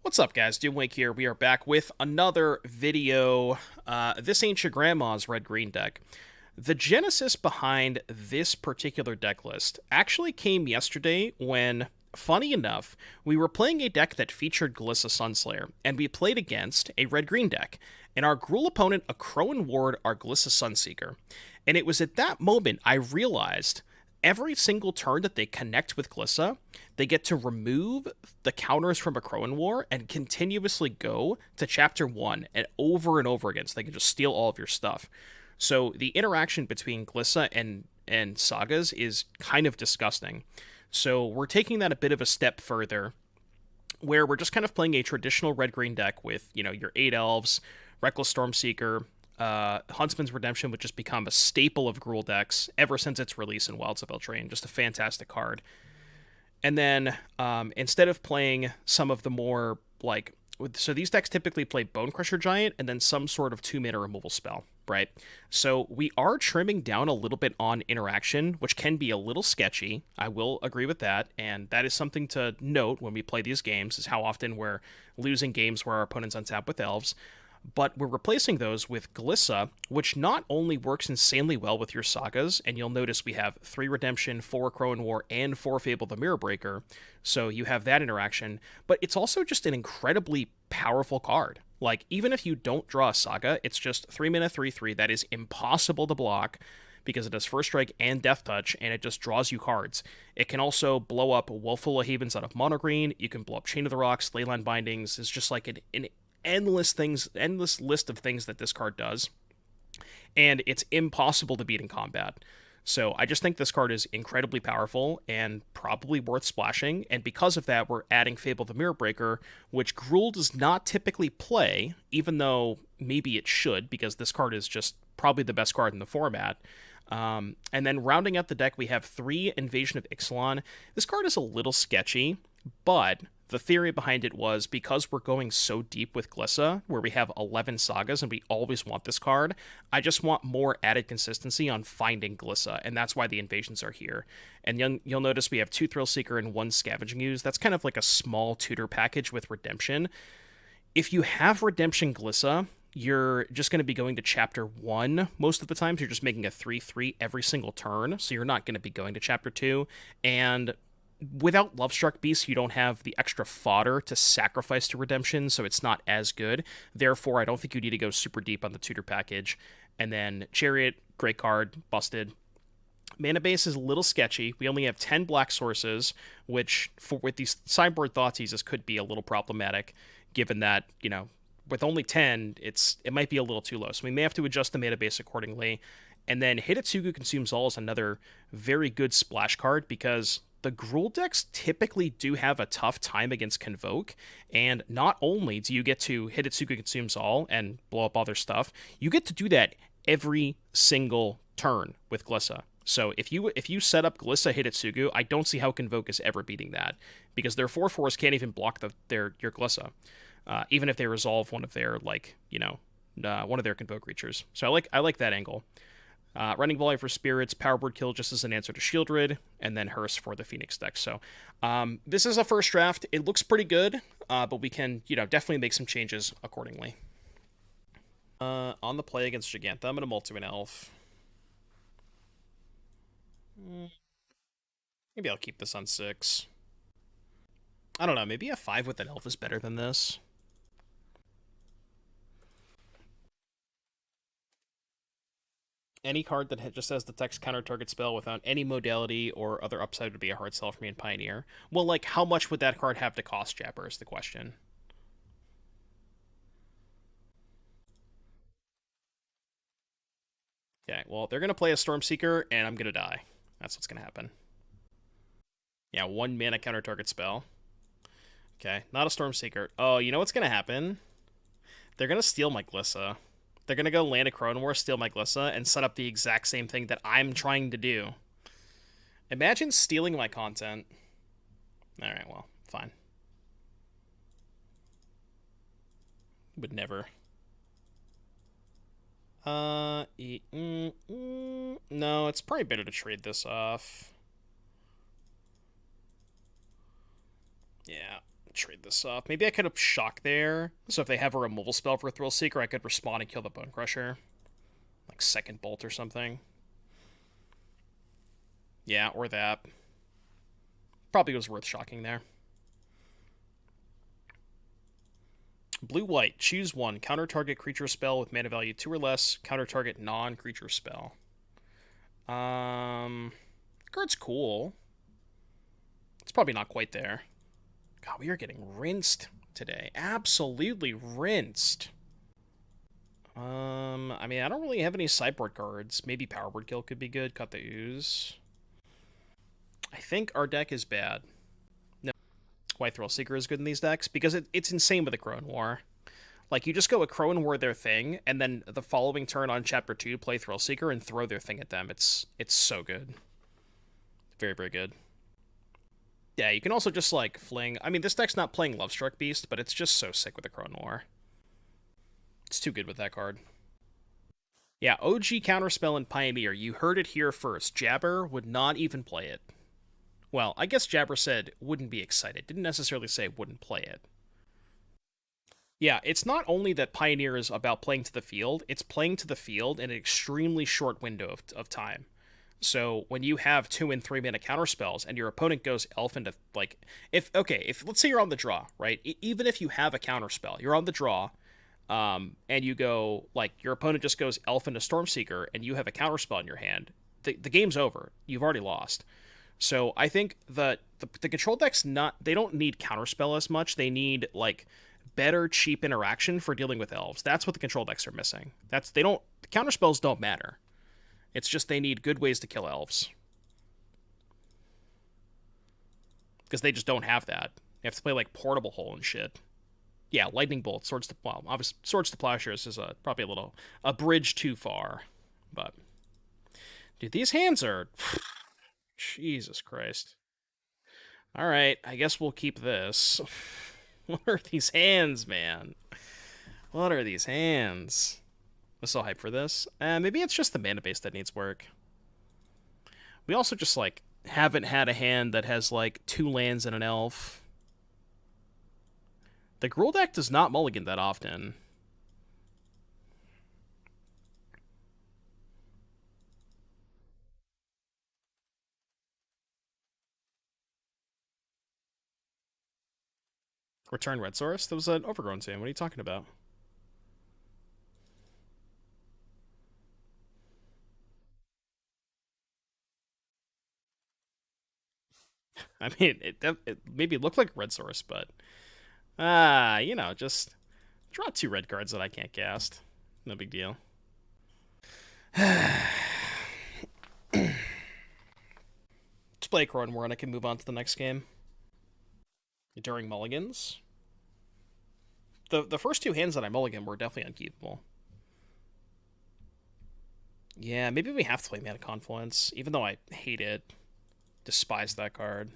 What's up, guys? Doomwake here. We are back with another video. This ain't your grandma's red-green deck. The genesis behind this particular deck list actually came yesterday when, funny enough, we were playing a deck that featured Glissa Sunslayer, and we played against a red-green deck, and our Gruul opponent, Akroan War, our Glissa Sunseeker. And it was at that moment I realized every single turn that they connect with Glissa, they get to remove the counters from Akroan War and continuously go to Chapter 1 and over again, so they can just steal all of your stuff. So the interaction between Glissa and Sagas is kind of disgusting. So we're taking that a bit of a step further, where we're just kind of playing a traditional red-green deck with, you know, your 8 elves, Reckless Stormseeker. Huntsman's Redemption would just become a staple of Gruul decks ever since its release in Wilds of Eldraine. Just a fantastic card. And then instead of playing some of the more, like, so these decks typically play Bonecrusher Giant and then some sort of 2-mana removal spell, right? So we are trimming down a little bit on interaction, which can be a little sketchy. I will agree with that, and that is something to note when we play these games, is how often we're losing games where our opponents untap with elves. But we're replacing those with Glissa, which not only works insanely well with your Sagas, and you'll notice we have 3 Redemption, 4 Akroan War, and 4 Fable the Mirror Breaker, so you have that interaction, but it's also just an incredibly powerful card. Like, even if you don't draw a Saga, it's just 3 mana 3/3 that is impossible to block, because it does First Strike and Death Touch, and it just draws you cards. It can also blow up Woeful Havens out of mono green, you can blow up Chain of the Rocks, Leyline Bindings. It's just like an endless list of things that this card does, and it's impossible to beat in combat. So I just think this card is incredibly powerful and probably worth splashing, and because of that, we're adding Fable the Mirror Breaker, which Gruul does not typically play, even though maybe it should, because this card is just probably the best card in the format. And then rounding out the deck, we have 3 Invasion of Ixalan. This card is a little sketchy, but the theory behind it was, because we're going so deep with Glissa, where we have 11 Sagas and we always want this card, I just want more added consistency on finding Glissa, and that's why the invasions are here. And you'll notice we have 2 Thrillseeker and 1 Scavenging Ooze. That's kind of like a small tutor package with Redemption. If you have Redemption Glissa, you're just going to be going to Chapter 1 most of the time, so you're just making a 3/3 every single turn, so you're not going to be going to Chapter 2, and without Lovestruck Beast, you don't have the extra fodder to sacrifice to Redemption, so it's not as good. Therefore, I don't think you need to go super deep on the tutor package. And then Chariot, great card, busted. Mana base is a little sketchy. We only have 10 black sources, which with these sideboard Thoughtseizes could be a little problematic, given that, you know, with only 10, it might be a little too low. So we may have to adjust the mana base accordingly. And then Hidetsugu Consumes All is another very good splash card, because the Gruul decks typically do have a tough time against Convoke, and not only do you get to Hidetsugu Consumes All and blow up all their stuff, you get to do that every single turn with Glissa. So if you set up Glissa Hidetsugu, I don't see how Convoke is ever beating that, because their 4/4s can't even block your Glissa, even if they resolve one of their, like, you know, one of their Convoke creatures. So I like that angle. Rending Volley for Spirits, Powerboard Kill just as an answer to Shieldred, and then Hearse for the Phoenix deck. So this is a first draft. It looks pretty good, but we can, you know, definitely make some changes accordingly. On the play against Giganta, I'm going to multi an elf. Maybe I'll keep this on 6. I don't know, maybe a 5 with an elf is better than this. Any card that just has the text counter target spell without any modality or other upside would be a hard sell for me in Pioneer. Well, like, how much would that card have to cost, Japper, is the question. Okay, well, they're going to play a Stormseeker, and I'm going to die. That's what's going to happen. Yeah, 1 mana counter target spell. Okay, not a Stormseeker. Oh, you know what's going to happen? They're going to steal my Glissa. They're going to go land a Akroan War, steal my Glissa, and set up the exact same thing that I'm trying to do. Imagine stealing my content. Alright, well, fine. Would never. No, it's probably better to trade this off. Yeah. Trade this off. Maybe I could have Shock there. So if they have a removal spell for Thrillseeker, I could respond and kill the Bone Crusher. Like Second Bolt or something. Yeah, or that. Probably was worth shocking there. Blue-white. Choose one. Counter target creature spell with mana value 2 or less. Counter target non-creature spell. Card's cool. It's probably not quite there. God, we are getting rinsed today. Absolutely rinsed. I mean, I don't really have any sideboard cards. Maybe Powerboard Kill could be good. Cut the Ooze. I think our deck is bad. No. Why Thrillseeker is good in these decks? Because it's insane with Akroan War. Like, you just go Akroan War their thing, and then the following turn on Chapter 2, play Thrillseeker and throw their thing at them. It's so good. Very, very good. Yeah, you can also just, like, fling... I mean, this deck's not playing Lovestruck Beast, but it's just so sick with Akroan War. It's too good with that card. Yeah, OG Counterspell and Pioneer. You heard it here first. Jabber would not even play it. Well, I guess Jabber said wouldn't be excited. Didn't necessarily say wouldn't play it. Yeah, it's not only that Pioneer is about playing to the field, it's playing to the field in an extremely short window of time. So when you have 2 and 3 mana counterspells and your opponent goes elf into, like, if let's say you're on the draw, right? Even if you have a counterspell, you're on the draw, and you go, like, your opponent just goes elf into Stormseeker and you have a counterspell in your hand, the game's over. You've already lost. So I think that the control decks they don't need counterspell as much. They need, like, better cheap interaction for dealing with elves. That's what the control decks are missing. The counterspells don't matter. It's just they need good ways to kill elves. Because they just don't have that. You have to play, like, Portable Hole and shit. Yeah, Lightning Bolt, obviously, Swords to Plowshares is probably a bridge too far. But, dude, these hands are... Jesus Christ. Alright, I guess we'll keep this. What are these hands, man? What are these hands? I'm so hyped for this. Maybe it's just the mana base that needs work. We also just, like, haven't had a hand that has, like, 2 lands and an elf. The Gruul deck does not mulligan that often. Return Red Source? That was an Overgrown Tomb. What are you talking about? I mean, it maybe looked like Red Source, but... you know, just draw 2 red cards that I can't cast. No big deal. Let's play Akroan War and I can move on to the next game. During mulligans. The first 2 hands that I mulligan were definitely unkeepable. Yeah, maybe we have to play Mana Confluence, even though I hate it. Despise that card.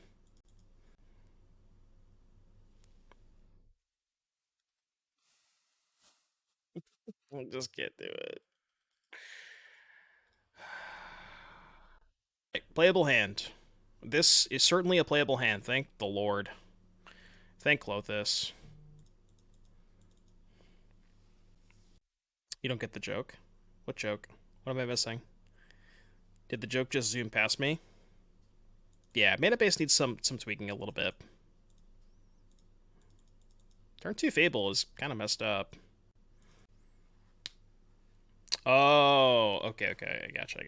I just can't do it. Playable hand. This is certainly a playable hand, thank the Lord. Thank Klothys. You don't get the joke? What joke? What am I missing? Did the joke just zoom past me? Yeah, mana base needs some tweaking a little bit. Turn 2 Fable is kind of messed up. Oh, okay. I gotcha.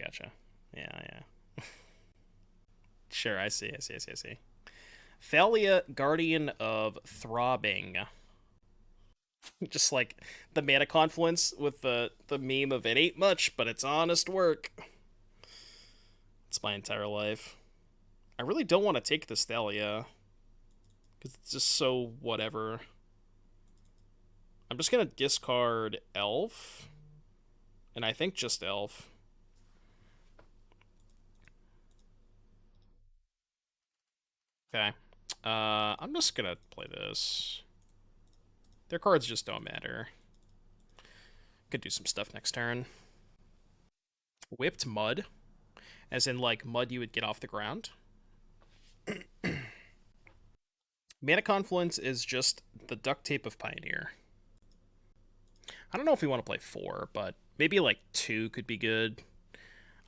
Yeah. Sure, I see. Thalia, Guardian of Throbbing. Just like the Mana Confluence with the meme of it ain't much, but it's honest work. It's my entire life. I really don't want to take this Thalia. Because it's just so whatever. I'm just going to discard Elf. And I think just Elf. Okay. I'm just going to play this. Their cards just don't matter. Could do some stuff next turn. Whipped Mud. As in, like, mud you would get off the ground. Mana Confluence is just the duct tape of Pioneer. I don't know if we want to play 4, but maybe like 2 could be good.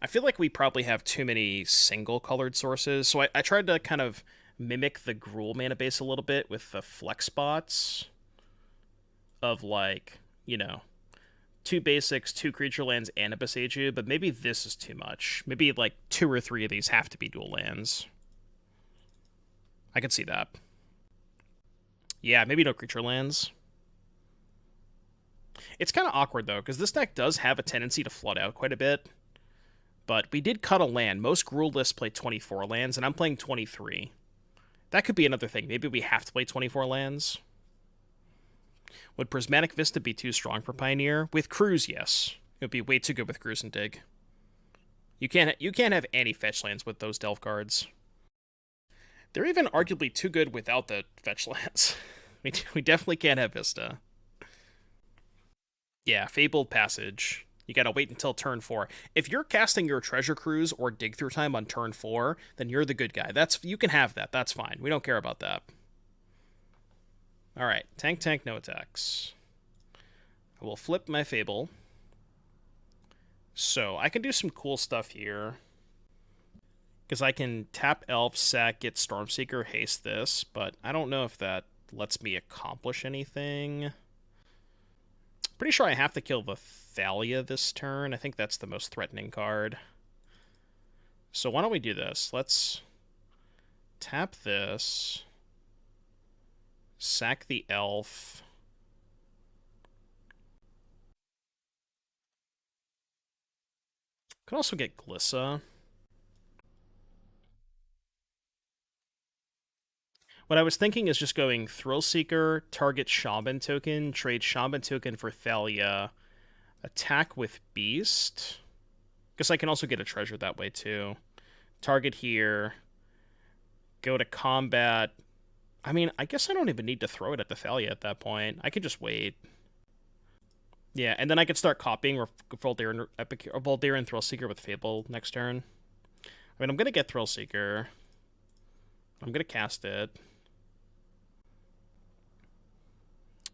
I feel like we probably have too many single-colored sources, so I tried to kind of mimic the Gruul mana base a little bit with the flex spots of, like, you know, 2 basics, 2 creature lands, and a Boseiju, but maybe this is too much. Maybe, like, 2 or 3 of these have to be dual lands. I could see that. Yeah, maybe no creature lands. It's kind of awkward, though, because this deck does have a tendency to flood out quite a bit. But we did cut a land. Most Gruul lists play 24 lands, and I'm playing 23. That could be another thing. Maybe we have to play 24 lands. Would Prismatic Vista be too strong for Pioneer? With Cruise, yes. It would be way too good with Cruise and Dig. You can't have any fetch lands with those Delve cards. They're even arguably too good without the fetch lands. We definitely can't have Vista. Yeah, Fabled Passage. You gotta wait until turn 4. If you're casting your Treasure Cruise or Dig Through Time on turn 4, then you're the good guy. You can have that. That's fine. We don't care about that. Alright, tank, no attacks. I will flip my Fable. So, I can do some cool stuff here. Because I can tap Elf, sack, get Stormseeker, haste this, but I don't know if that lets me accomplish anything. Pretty sure I have to kill the Thalia this turn. I think that's the most threatening card. So why don't we do this? Let's tap this. Sack the Elf. Could also get Glissa. What I was thinking is just going Thrillseeker, target Shaman token, trade Shaman token for Thalia, attack with Beast. Because I can also get a treasure that way too. Target here, go to combat. I mean, I guess I don't even need to throw it at the Thalia at that point. I could just wait. Yeah, and then I could start copying Voldaren Thrillseeker with Fable next turn. I mean, I'm going to get Thrillseeker. I'm going to cast it.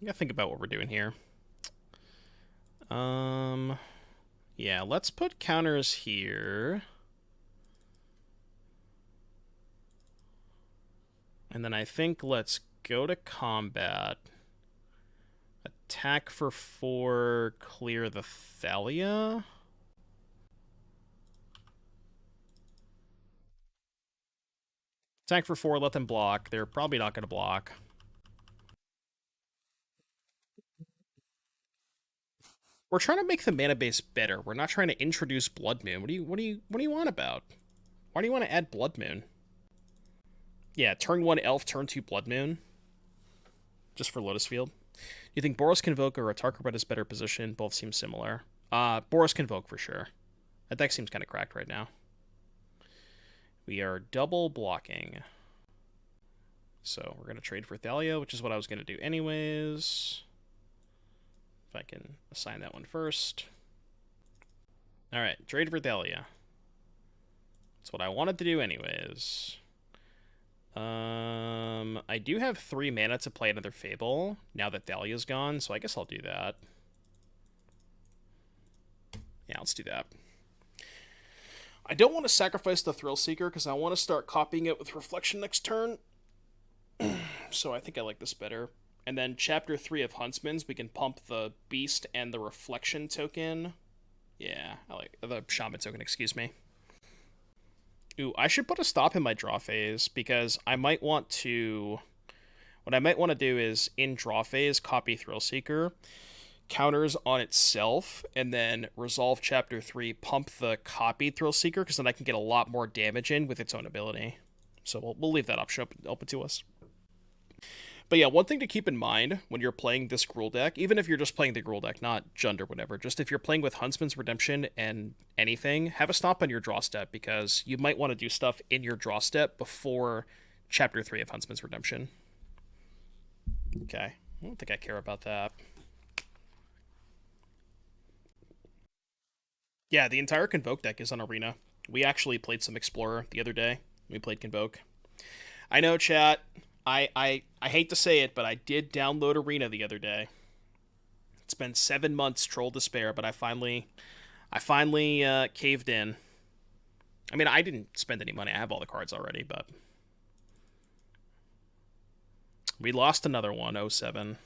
I gotta think about what we're doing here. Yeah, let's put counters here. And then I think let's go to combat. Attack for 4, clear the Thalia. Attack for 4, let them block. They're probably not going to block. We're trying to make the mana base better. We're not trying to introduce Blood Moon. What do you want about? Why do you want to add Blood Moon? Yeah, turn 1 Elf, turn 2 Blood Moon. Just for Lotus Field. You think Boros Convoke or a Tarkaret is better positioned? Both seem similar. Boros Convoke for sure. That deck seems kind of cracked right now. We are double blocking. So we're going to trade for Thalia, which is what I was going to do anyways. If I can assign that one first. Alright, trade for Thalia. That's what I wanted to do anyways. I do have 3 mana to play another Fable, now that Thalia's gone, so I guess I'll do that. Yeah, let's do that. I don't want to sacrifice the Thrillseeker, because I want to start copying it with Reflection next turn. So I think I like this better. And then Chapter 3 of Huntsman's, we can pump the Beast and the Reflection token. Yeah, I like the Shaman token, excuse me. Ooh, I should put a stop in my draw phase, because I might want to... What I might want to do is, in draw phase, copy Thrillseeker, counters on itself, and then resolve Chapter 3, pump the copied Thrillseeker, because then I can get a lot more damage in with its own ability. So we'll leave that option open to us. But yeah, one thing to keep in mind when you're playing this Gruul deck, even if you're just playing the Gruul deck, not Jund or whatever, just if you're playing with Huntsman's Redemption and anything, have a stop on your draw step, because you might want to do stuff in your draw step before Chapter 3 of Huntsman's Redemption. Okay, I don't think I care about that. Yeah, the entire Convoke deck is on Arena. We actually played some Explorer the other day. We played Convoke. I know, chat. I hate to say it, but I did download Arena the other day. It's been 7 months, troll despair, but I finally caved in. I mean, I didn't spend any money. I have all the cards already, but we lost another one. 07.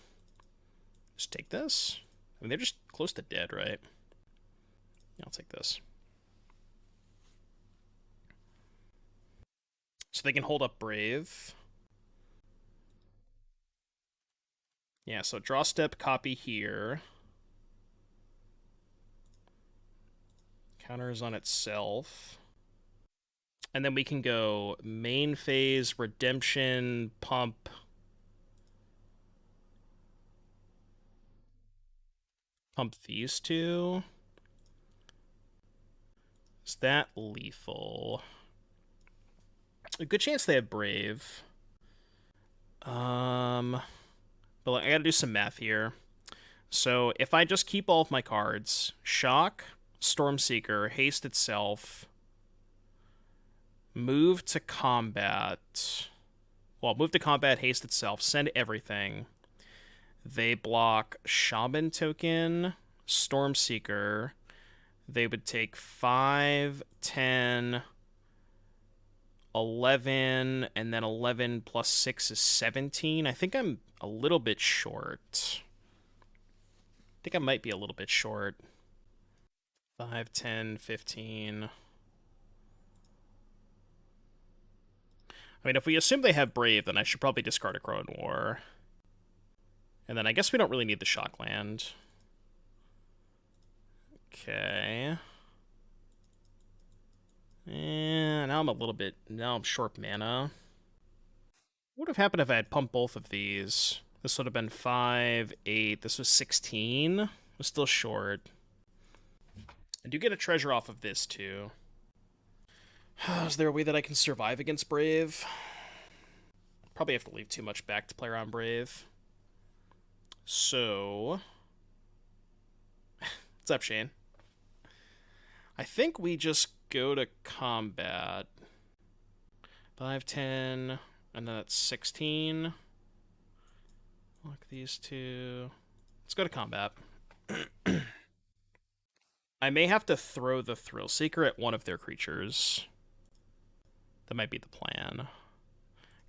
Just take this. I mean, they're just close to dead, right? Yeah, I'll take this. So they can hold up Brave. Yeah, so draw step, copy here. Counters on itself. And then we can go main phase, redemption, pump. Pump these two. Is that lethal? A good chance they have Brave. But I gotta do some math here. So if I just keep all of my cards, Shock, Stormseeker, Haste itself, move to combat. Well, move to combat, haste itself, send everything. They block Shaman token, Stormseeker. They would take 5, 10, 11, and then 11 plus 6 is 17. I think I'm a little bit short. I think I might be a little bit short. 5, 10, 15. I mean, if we assume they have Brave, then I should probably discard Akroan War. And then I guess we don't really need the Shock land. Okay. And now I'm short mana. What would have happened if I had pumped both of these? This would have been 5, 8. This was 16. I was still short. I do get a treasure off of this, too. Is there a way that I can survive against Brave? Probably have to leave too much back to play around Brave. So... What's up, Shane? I think we just go to combat. 5, 10, and then that's 16. Lock these two. Let's go to combat. I may have to throw the Thrillseeker at one of their creatures. That might be the plan.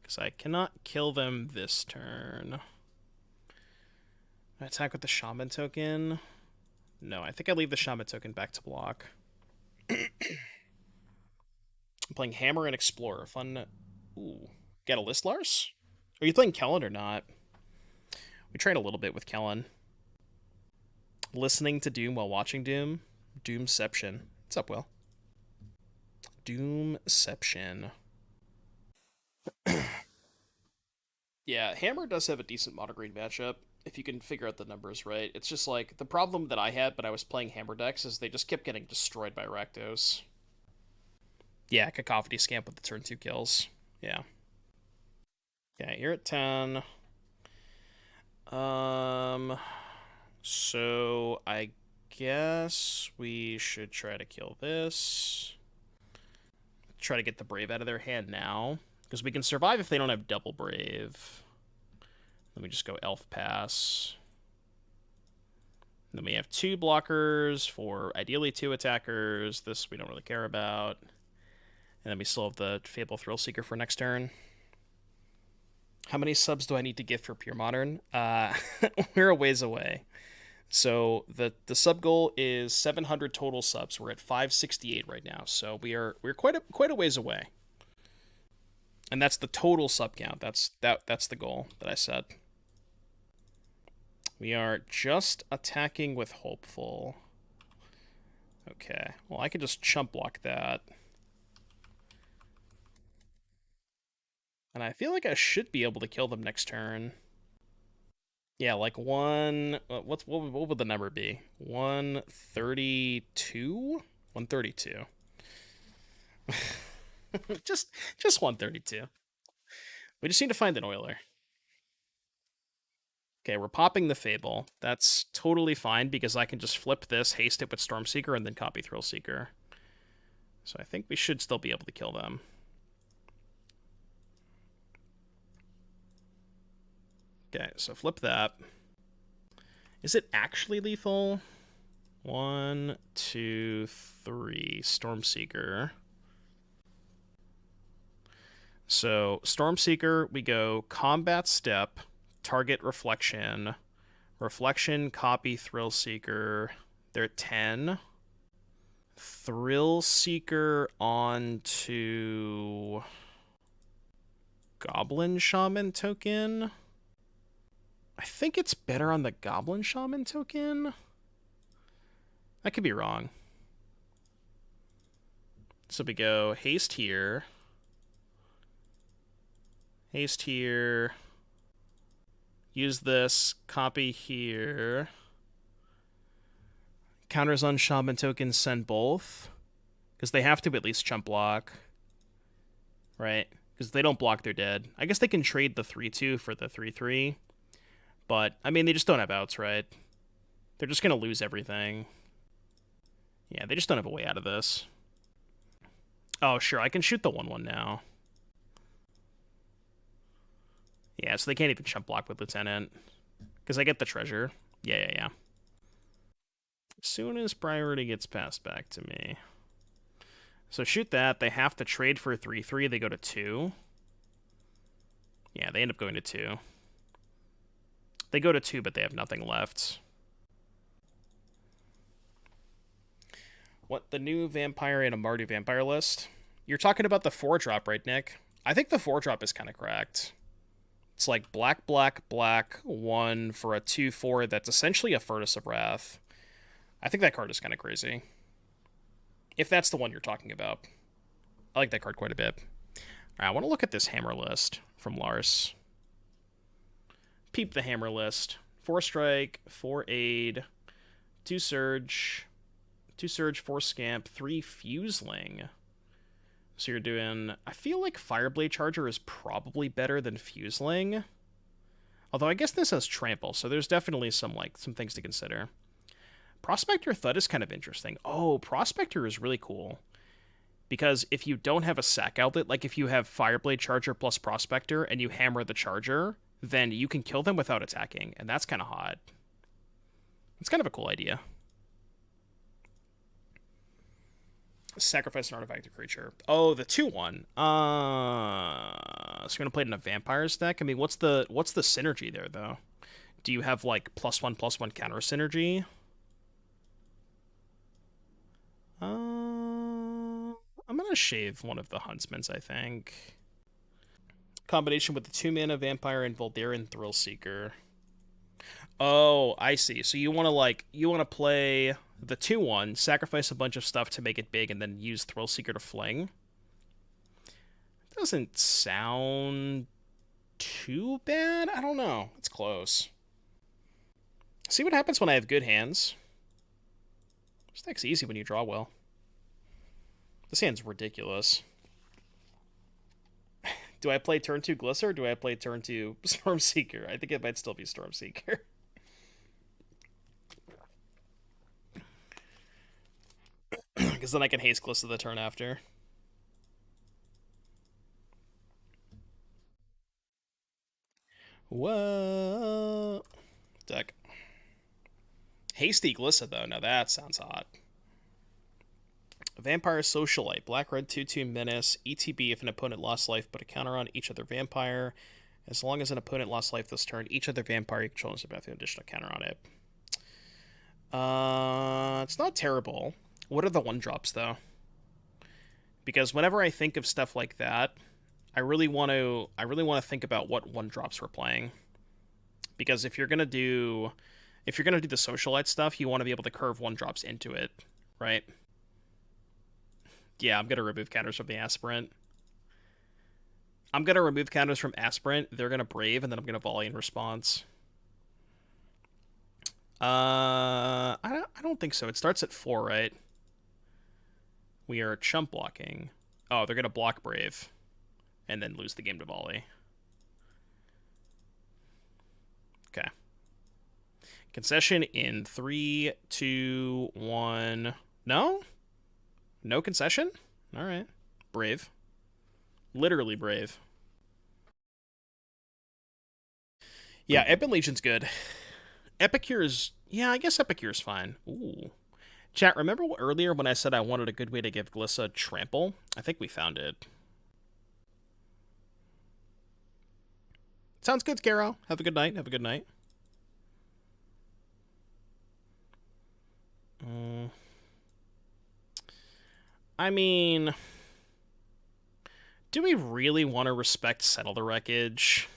Because I cannot kill them this turn. I attack with the Shaman token. No, I think I leave the Shaman token back to block. I'm playing Hammer and Explorer. Fun. Ooh. Got a list, Lars? Are you playing Kellen or not? We tried a little bit with Kellen. Listening to Doom while watching Doom. Doomception. What's up, Will? Doomception. Yeah, Hammer does have a decent mono green matchup, if you can figure out the numbers right. It's just like, the problem that I had when I was playing Hammer decks is they just kept getting destroyed by Rakdos. Yeah, Cacophony Scamp with the turn 2 kills. Yeah. Okay, you're at 10. So I guess we should try to kill this. Try to get the Brave out of their hand now. Because we can survive if they don't have double Brave. Let me just go Elf Pass. Then we have 2 blockers for ideally 2 attackers. This we don't really care about. And then we still have the Fable Thrillseeker for next turn. How many subs do I need to get for Pure Modern? We're a ways away. So the sub goal is 700 total subs. We're at 568 right now. So we're quite a ways away. And that's the total sub count. That's the goal that I set. We are just attacking with Hopeful. Okay. Well, I could just chump block that. And I feel like I should be able to kill them next turn. Yeah, like what would the number be? 132? 132. just 132. We just need to find an Oiler. Okay, we're popping the Fable. That's totally fine because I can just flip this, haste it with Stormseeker, and then copy Thrillseeker. So I think we should still be able to kill them. Okay, so flip that. Is it actually lethal? 1, 2, 3. Stormseeker. So, Stormseeker, we go Combat Step, Target Reflection, Reflection, Copy, Thrillseeker. They're 10. Thrillseeker on to Goblin Shaman token. I think it's better on the Goblin Shaman token. I could be wrong. So we go haste here. Haste here. Use this. Copy here. Counters on Shaman tokens, send both. Because they have to at least chump block. Right? Because if they don't block, they're dead. I guess they can trade the 3-2 for the 3-3. But, I mean, they just don't have outs, right? They're just going to lose everything. Yeah, they just don't have a way out of this. Oh, sure, I can shoot the 1-1 now. Yeah, so they can't even chump block with Lieutenant. Because I get the treasure. Yeah. As soon as priority gets passed back to me. So shoot that. They have to trade for a 3-3. They go to 2. Yeah, they end up going to 2. They go to 2, but they have nothing left. What, the new vampire and a Mardu vampire list? You're talking about the 4-drop, right, Nick? I think the 4-drop is kind of cracked. It's like black, black, black, 1 for a 2-4 that's essentially a Furnace of Wrath. I think that card is kind of crazy. If that's the one you're talking about. I like that card quite a bit. All right, I want to look at this hammer list from Lars. Peep the hammer list. 4 strike, 4 aid, 2 surge, 4 scamp, 3 fuseling. So you're doing... I feel like Fireblade Charger is probably better than fuseling. Although I guess this has trample, so there's definitely some things to consider. Prospector Thud is kind of interesting. Oh, Prospector is really cool. Because if you don't have a sack outlet, like if you have Fireblade Charger plus Prospector and you hammer the Charger, then you can kill them without attacking, and that's kind of hot. It's kind of a cool idea. Sacrifice an artifact or creature. Oh, the 2-1. So you're gonna play it in a Vampires deck? I mean, what's the synergy there, though? Do you have, like, +1/+1 counter synergy? I'm gonna shave one of the Huntsmans, I think. Combination with the 2-mana Vampire and Voldaren Thrillseeker. Oh, I see. So you want to play the 2-1, sacrifice a bunch of stuff to make it big, and then use Thrillseeker to fling. Doesn't sound too bad. I don't know. It's close. See what happens when I have good hands. This deck's easy when you draw well. This hand's ridiculous. Do I play turn 2 Glissa or do I play turn 2 Stormseeker? I think it might still be Stormseeker. Because then I can haste Glissa the turn after. Whoa. Deck. Hasty Glissa, though. Now that sounds hot. Vampire Socialite. Black-red 2/2 Menace. ETB if an opponent lost life, put a counter on each other vampire. As long as an opponent lost life this turn, each other vampire you control has an additional counter on it. It's not terrible. What are the 1-drops, though? Because whenever I think of stuff like that, I really want to think about what 1-drops we're playing. Because if you're gonna do the Socialite stuff, you want to be able to curve 1-drops into it, right? Yeah, I'm gonna remove counters from the Aspirant. I'm gonna remove counters from Aspirant. They're gonna Brave, and then I'm gonna Volley in response. I don't think so. It starts at 4, right? We are chump blocking. Oh, they're gonna block Brave, and then lose the game to Volley. Okay. Concession in 3, 2, 1. No? No concession? Alright. Brave. Literally brave. Yeah, Ebon Legion's good. Epicure's... Yeah, I guess Epicure's fine. Ooh. Chat, remember earlier when I said I wanted a good way to give Glissa trample? I think we found it. Sounds good, Caro. Have a good night. Have a good night. I mean... Do we really want to respect Settle the Wreckage?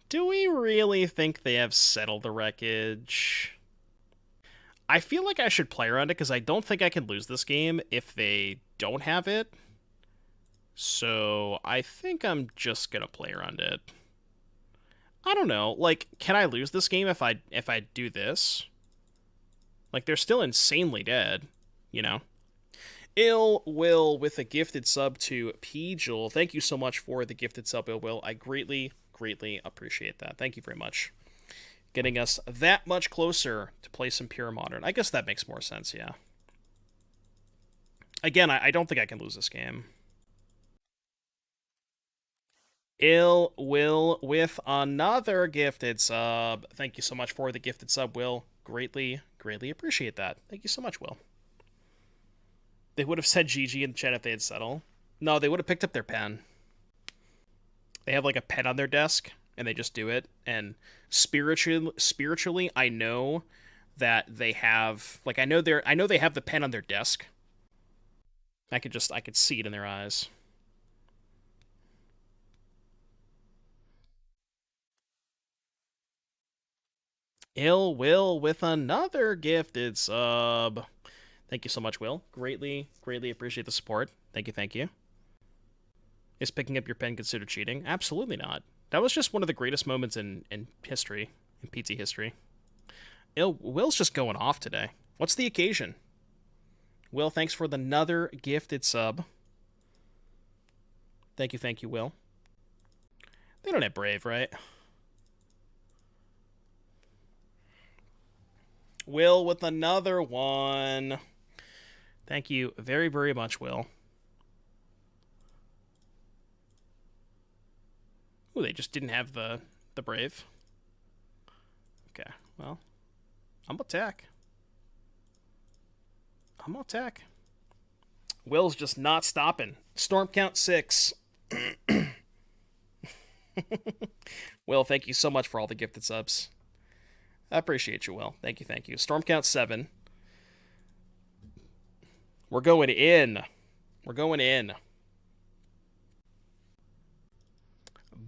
Do we really think they have Settled the Wreckage? I feel like I should play around it because I don't think I can lose this game if they don't have it. So I think I'm just gonna play around it. I don't know. Like, can I lose this game if I do this? Like, they're still insanely dead, you know? Ill Will with a gifted sub to Pjul. Thank you so much for the gifted sub, Ill Will. I greatly appreciate that. Thank you very much. Getting us that much closer to play some pure modern. I guess that makes more sense, yeah. Again, I don't think I can lose this game. Ill Will with another gifted sub. Thank you so much for the gifted sub, Will. Greatly appreciate that. Thank you so much, Will. They would have said GG in the chat if they had settled. No, they would have picked up their pen. They have like a pen on their desk, and they just do it. And spiritually, I know that they have like I know they have the pen on their desk. I could see it in their eyes. Ill Will with another gifted sub. Thank you so much, Will. Greatly appreciate the support. Thank you. Is picking up your pen considered cheating? Absolutely not. That was just one of the greatest moments in history, in PT history. Will's just going off today. What's the occasion? Will, thanks for another gifted sub. Thank you, Will. They don't have Brave, right? Will with another one. Thank you very much, Will. Ooh, they just didn't have the Brave. Okay, well, I'm gonna attack. Will's just not stopping. Storm count 6. Will, thank you so much for all the gifted subs. I appreciate you, Will. Thank you. Storm count 7. We're going in.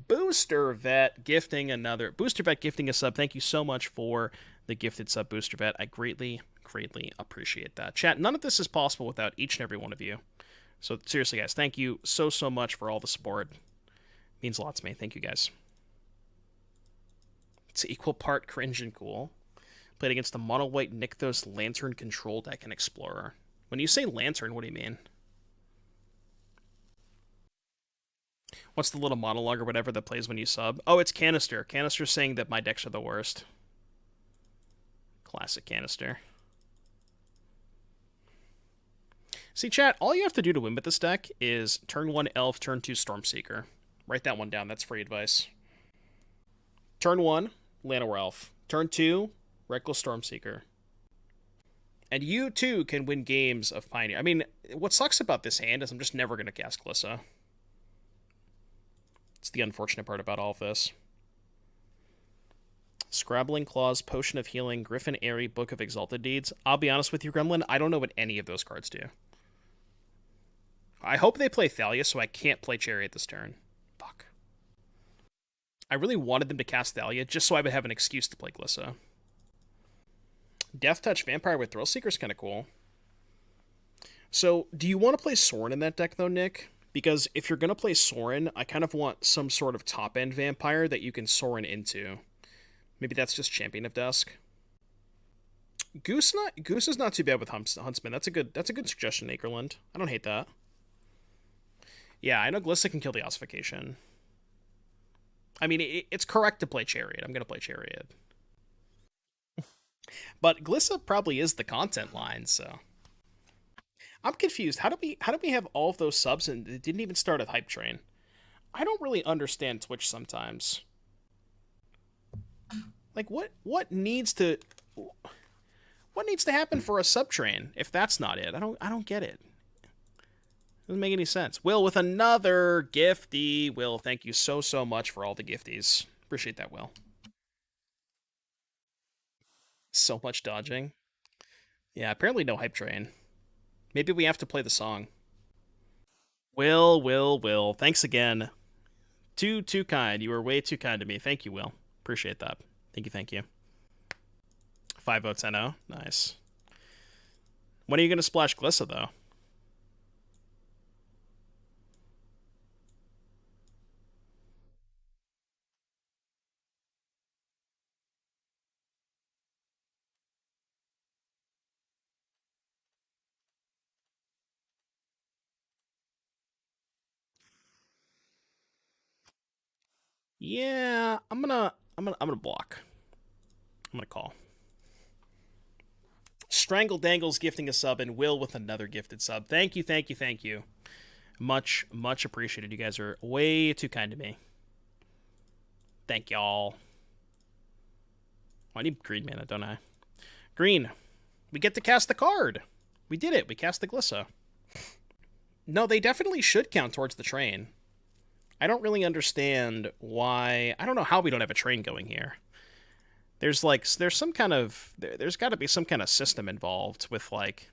Booster Vet gifting a sub. Thank you so much for the gifted sub, Booster Vet. I greatly appreciate that. Chat, none of this is possible without each and every one of you. So seriously, guys, thank you so much for all the support. It means a lot to me. Thank you, guys. It's equal part cringe and cool. Played against the mono white Nykthos Lantern control deck and Explorer. When you say Lantern, what do you mean? What's the little monologue or whatever that plays when you sub? Oh, it's Canister. Canister's saying that my decks are the worst. Classic Canister. See, chat, all you have to do to win with this deck is turn 1 Elf, turn 2 Stormseeker. Write that one down. That's free advice. Turn 1, Llanowar Elf. Turn 2, Reckless Stormseeker. And you, too, can win games of Pioneer. I mean, what sucks about this hand is I'm just never going to cast Glissa. It's the unfortunate part about all of this. Scrabbling Claws, Potion of Healing, Griffin Airy, Book of Exalted Deeds. I'll be honest with you, Gremlin, I don't know what any of those cards do. I hope they play Thalia so I can't play Chariot this turn. Fuck. I really wanted them to cast Thalia just so I would have an excuse to play Glissa. Death Touch Vampire with Thrillseeker is kind of cool. So, do you want to play Sorin in that deck, though, Nick? Because if you're going to play Sorin, I kind of want some sort of top-end vampire that you can Sorin into. Maybe that's just Champion of Dusk. Goose is not too bad with Huntsman. That's a good suggestion, Akerland. I don't hate that. Yeah, I know Glissa can kill the Ossification. I mean, it's correct to play Chariot. I'm going to play Chariot. But Glissa probably is the content line, so... I'm confused. How do we have all of those subs and it didn't even start at Hype Train? I don't really understand Twitch sometimes. Like, what needs to happen for a subtrain if that's not it? I don't get it. Doesn't make any sense. Will with another gifty. Will, thank you so much for all the gifties. Appreciate that, Will. So much dodging. Yeah, apparently no hype train. Maybe we have to play the song. Will. Thanks again. Too kind. You were way too kind to me. Thank you, Will. Appreciate that. Thank you. 5010. Nice. When are you going to splash Glissa, though? Yeah, I'm gonna block. I'm gonna call. Strangle Dangles gifting a sub, and Will with another gifted sub. Thank you. Much appreciated. You guys are way too kind to me. Thank y'all. Oh, I need green mana, don't I? Green. We get to cast the card. We did it. We cast the Glissa. No, they definitely should count towards the train. I don't really understand why. I don't know how we don't have a train going here. There's some kind of there's got to be some kind of system involved with like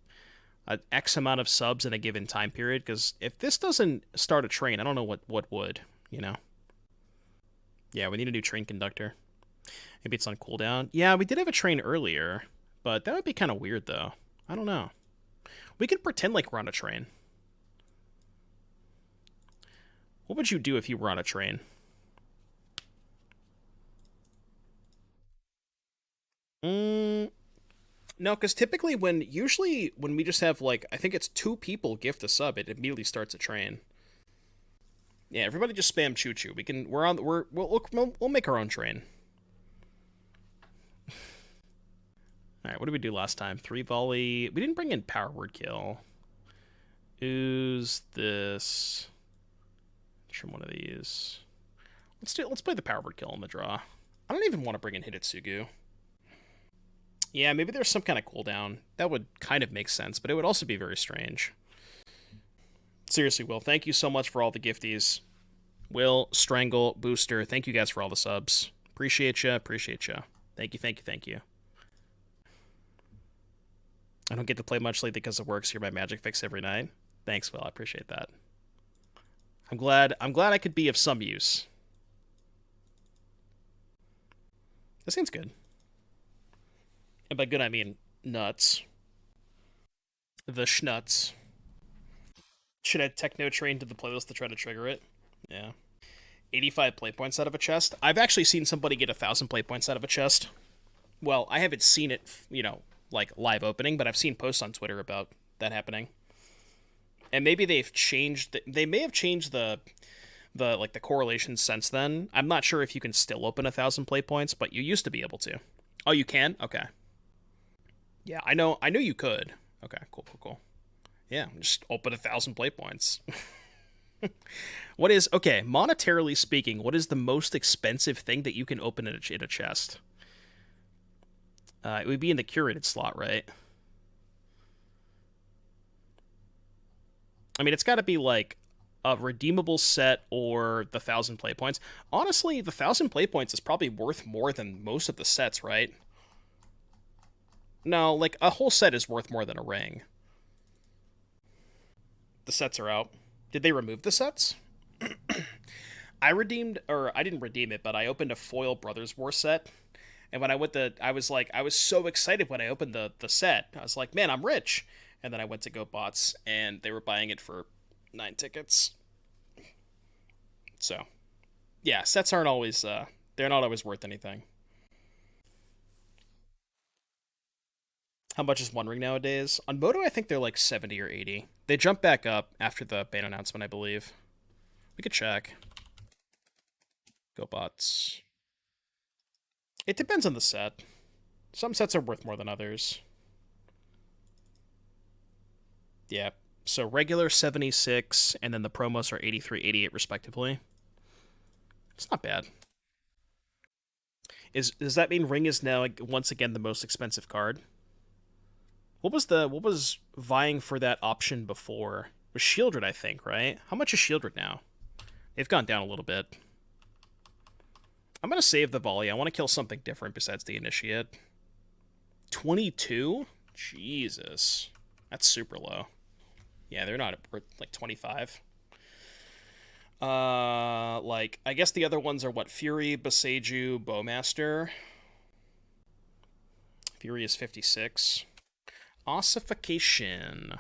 an X amount of subs in a given time period. Because if this doesn't start a train, I don't know what would. You know. Yeah, we need a new train conductor. Maybe it's on cooldown. Yeah, we did have a train earlier, but that would be kind of weird though. I don't know. We could pretend like we're on a train. What would you do if you were on a train? No, because typically usually when we just have like, I think it's 2 people gift a sub, it immediately starts a train. Yeah, everybody just spam choo choo. We'll make our own train. All right, what did we do last time? 3 volley. We didn't bring in power word kill. Ooze this. Trim one of these. Let's play the power word kill on the draw. I don't even want to bring in Hidetsugu. Yeah, maybe there's some kind of cooldown. That would kind of make sense, but it would also be very strange. Seriously, Will, thank you so much for all the gifties. Will, Strangle, Booster, thank you guys for all the subs. Appreciate you. Thank you. I don't get to play much lately because of work, so you're my magic fix every night. Thanks, Will, I appreciate that. I'm glad I could be of some use. That seems good. And by good, I mean nuts. The schnuts. Should add Techno Train to the playlist to try to trigger it. Yeah. 85 play points out of a chest. I've actually seen somebody get 1,000 play points out of a chest. Well, I haven't seen it, like live opening, but I've seen posts on Twitter about that happening. And maybe they may have changed the correlations since then. I'm not sure if you can still open 1,000 play points, but you used to be able to. Oh, you can? Okay. Yeah, I know you could. Okay, cool. Yeah, just open 1,000 play points. Monetarily speaking, what is the most expensive thing that you can open in a chest? It would be in the curated slot, right? I mean, it's got to be like a redeemable set or the 1,000 play points. Honestly, the 1,000 play points is probably worth more than most of the sets, right? No, like a whole set is worth more than a ring. The sets are out. Did they remove the sets? I didn't redeem it, but I opened a foil Brothers War set. And when I was so excited when I opened the set. I was like, man, I'm rich. And then I went to GoBots, and they were buying it for 9 tickets. So, yeah, sets aren't always, they're not always worth anything. How much is One Ring nowadays? On Moto, I think they're like 70 or 80. They jumped back up after the ban announcement, I believe. We could check. GoBots. It depends on the set. Some sets are worth more than others. Yeah. So regular 76, and then the promos are 83, 88 respectively. It's not bad. Does that mean Ring is now once again the most expensive card? What was vying for that option before? It was Shieldred, I think, right? How much is Shieldred now? They've gone down a little bit. I'm gonna save the volley. I want to kill something different besides the initiate. 22? Jesus. That's super low. Yeah, they're not like 25. Like, I guess the other ones are what? Fury, Boseiju, Bowmaster. Fury is 56. Ossification.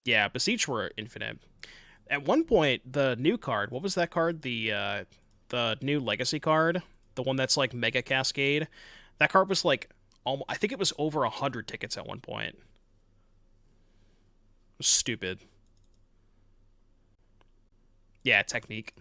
Yeah, Beseech were infinite. At one point, the new card, what was that card? The new Legacy card? The one that's like Mega Cascade? That card was like, I think it was over 100 tickets at one point. It was stupid. Yeah, Technique.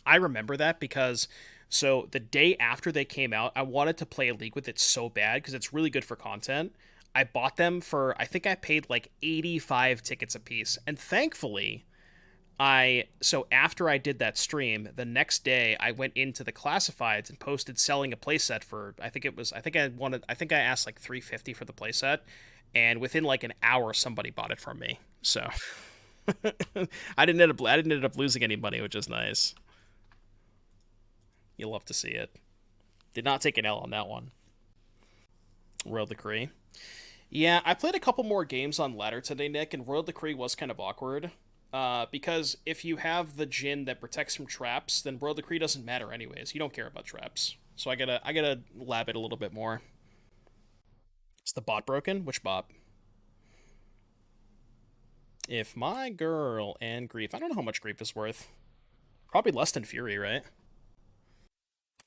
I remember that because so the day after they came out, I wanted to play a league with it so bad because it's really good for content. I bought them for I think I paid like 85 tickets a piece. And thankfully, so after I did that stream, the next day I went into the classifieds and posted selling a playset for I think I asked like 350 for the playset, and within like an hour somebody bought it from me. So I didn't end up losing any money, which is nice. You'll love to see it. Did not take an L on that one. Royal Decree. Yeah, I played a couple more games on ladder today, Nick, and Royal Decree was kind of awkward. Because if you have the Jin that protects from traps, then Royal Decree doesn't matter anyways. You don't care about traps. So I gotta lab it a little bit more. Is the bot broken? Which bot? If my girl and Grief. I don't know how much Grief is worth. Probably less than Fury, right?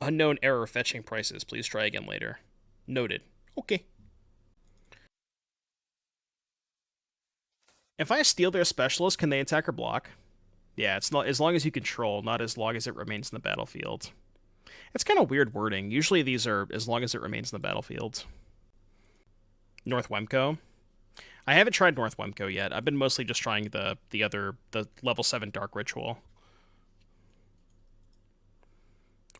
Unknown error fetching prices. Please try again later. Noted. Okay. If I steal their specialist, can they attack or block? Yeah, it's not as long as you control, not as long as it remains in the battlefield. It's kind of weird wording. Usually these are as long as it remains in the battlefield. North Wemco. I haven't tried North Wemco yet. I've been mostly just trying the level 7 Dark Ritual.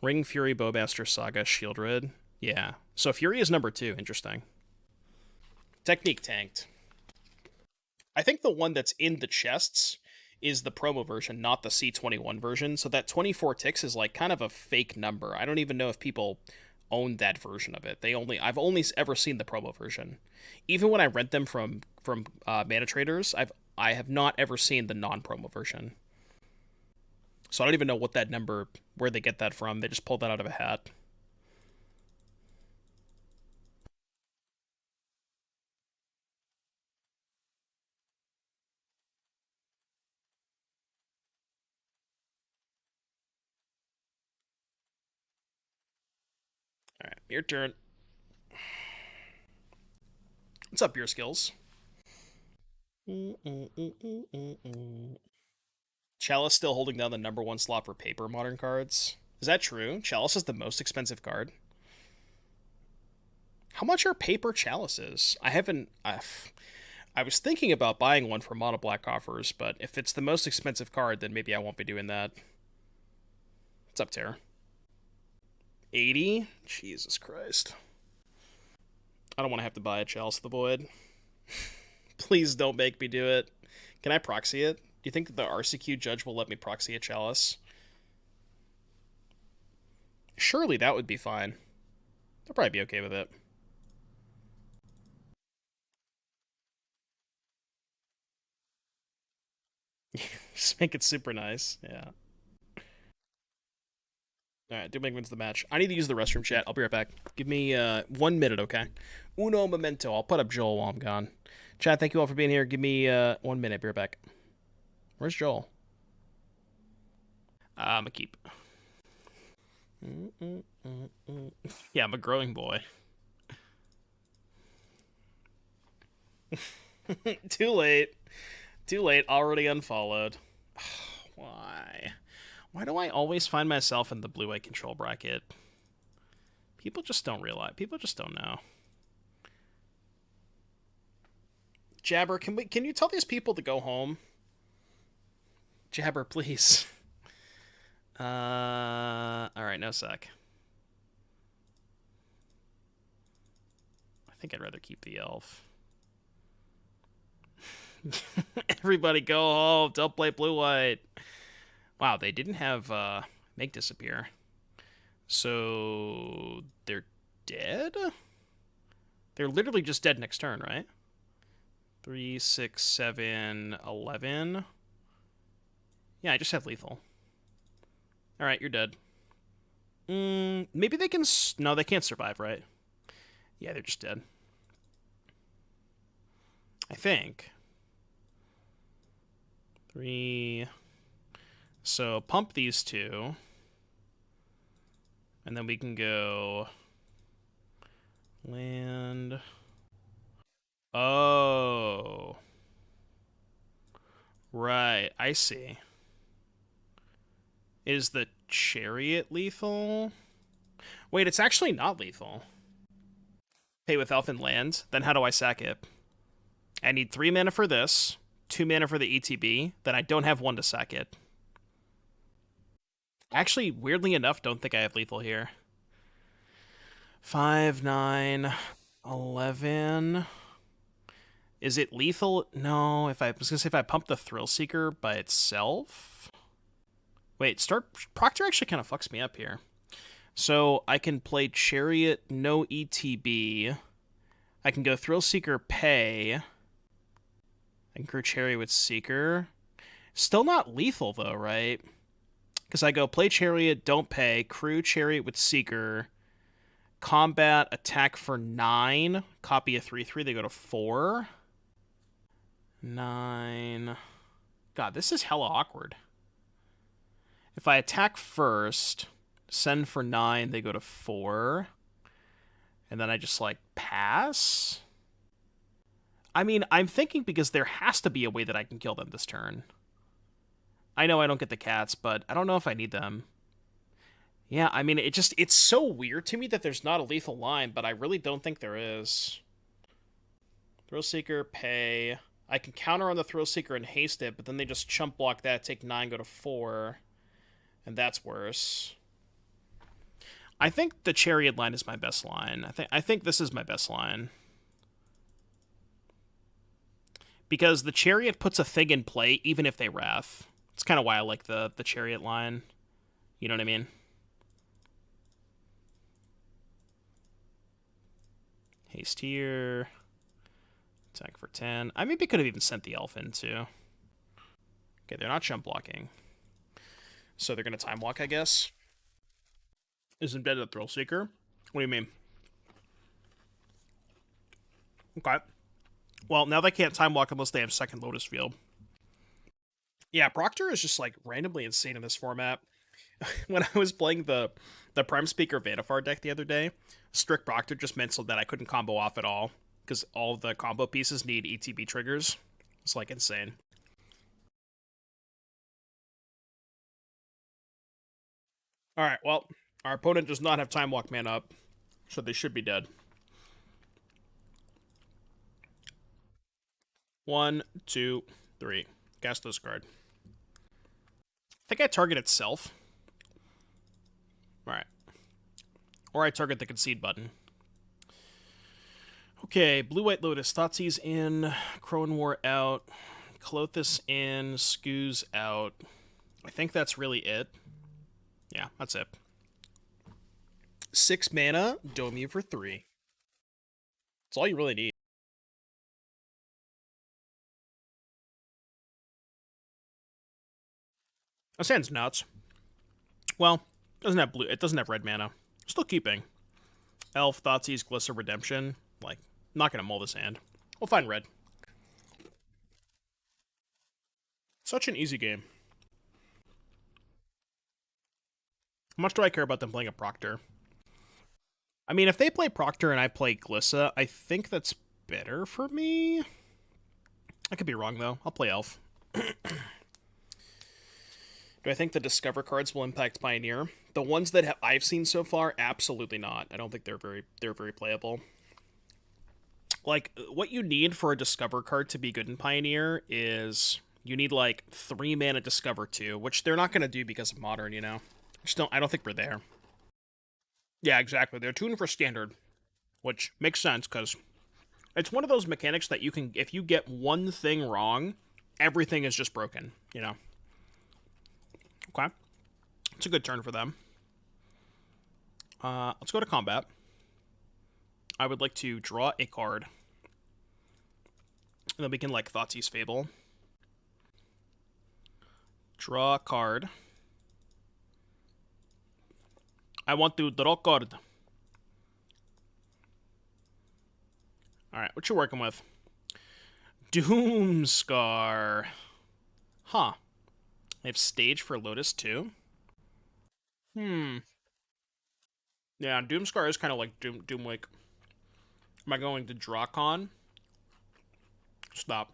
Ring, Fury, Bowmaster, Saga, Shieldred. Yeah. So Fury is number 2. Interesting. Technique tanked. I think the one that's in the chests is the promo version, not the C21 version. So that 24 ticks is like kind of a fake number. I don't even know if people own that version of it. I've only ever seen the promo version. Even when I rent them from Mana Traders, I have not ever seen the non-promo version. So I don't even know what that number, where they get that from. They just pulled that out of a hat. All right, your turn. What's up, your skills? Chalice still holding down the number 1 slot for paper modern cards. Is that true? Chalice is the most expensive card. How much are paper chalices? I haven't. I was thinking about buying one for mono black offers, but if it's the most expensive card, then maybe I won't be doing that. What's up, Tara? 80? Jesus Christ. I don't want to have to buy a Chalice of the Void. Please don't make me do it. Can I proxy it? Do you think the RCQ judge will let me proxy a Chalice? Surely that would be fine. They'll probably be okay with it. Just make it super nice. Yeah. Alright, Dooming wins the match. I need to use the restroom, chat. I'll be right back. Give me 1 minute, okay? Uno momento. I'll put up Joel while I'm gone. Chat, thank you all for being here. Give me 1 minute. Be right back. Where's Joel? I'm a keep. Yeah, I'm a growing boy. Too late. Too late. Already unfollowed. Why? Why do I always find myself in the blue-white control bracket? People just don't realize. People just don't know. Jabber, can you tell these people to go home? Jabber, please. Alright, no sec. I think I'd rather keep the elf. Everybody go home. Don't play blue-white. Wow, they didn't have make disappear. So they're dead? They're literally just dead next turn, right? 3, 6, 7, 11. Yeah, I just have lethal. Alright, you're dead. Maybe they can... No, they can't survive, right? Yeah, they're just dead. I think. 3... So, pump these two. And then we can go... Land... Oh. Right, I see. Is the Chariot lethal? Wait, it's actually not lethal. Pay with Elfin Land, then how do I sack it? I need 3 mana for this, 2 mana for the ETB, then I don't have 1 to sack it. Actually, weirdly enough, don't think I have lethal here. 5, 9, 11... Is it lethal? No, I was gonna say if I pump the Thrillseeker by itself. Wait, Proctor actually kind of fucks me up here. So I can play Chariot, no ETB. I can go Thrillseeker, pay. I can crew Chariot with Seeker. Still not lethal though, right? Because I go play Chariot, don't pay, crew Chariot with Seeker, combat, attack for 9, copy a 3/3, they go to 4. 9. God, this is hella awkward. If I attack first, send for 9, they go to 4. And then I just, like, pass? I mean, I'm thinking because there has to be a way that I can kill them this turn. I know I don't get the cats, but I don't know if I need them. Yeah, I mean, it's so weird to me that there's not a lethal line, but I really don't think there is. Thrillseeker, pay... I can counter on the Thrillseeker and haste it, but then they just chump block that, take 9, go to 4. And that's worse. I think the Chariot line is my best line. I think this is my best line. Because the Chariot puts a thing in play, even if they Wrath. It's kind of why I like the Chariot line. You know what I mean? Haste here... Attack for 10. I maybe could have even sent the elf in, too. Okay, they're not jump blocking. So they're going to time walk, I guess. Is embedded a Thrillseeker? What do you mean? Okay. Well, now they can't time walk unless they have second Lotus Field. Yeah, Proctor is just, like, randomly insane in this format. When I was playing the Prime Speaker Vanifar deck the other day, Strict Proctor just meant so that I couldn't combo off at all. Because all the combo pieces need ETB triggers. It's, like, insane. Alright, well, our opponent does not have Time Walk mana up, so they should be dead. 1, 2, 3. Cast this card. I think I target itself. Alright. Or I target the concede button. Okay, Blue-White Lotus, Thoughtseize in, Akroan War out, Klothys in, Scooze out. I think that's really it. Yeah, that's it. 6 mana, Dome you for 3. That's all you really need. That sounds nuts. Well, it doesn't have red mana. Still keeping. Elf, Thoughtseize, Glissa, Redemption. Like, not gonna mull this hand. We'll find red. Such an easy game. How much do I care about them playing a Proctor? I mean, if they play Proctor and I play Glissa, I think that's better for me. I could be wrong, though. I'll play Elf. Do I think the Discover cards will impact Pioneer? The ones that I've seen so far, absolutely not. I don't think they're very playable. Like, what you need for a Discover card to be good in Pioneer is you need, like, 3 mana Discover 2, which they're not going to do because of Modern, you know? I don't think we're there. Yeah, exactly. They're tuned for Standard, which makes sense, because it's one of those mechanics that you can, if you get one thing wrong, everything is just broken, you know? Okay. It's a good turn for them. Let's go to combat. I would like to draw a card. And then we can, like, Thoughtseize Fable. Draw a card. I want to draw a card. Alright, what you working with? Doomscar. Huh. They have Stage for Lotus, too? Yeah, Doomscar is kind of like Doomwake. Am I going to draw con? Stop.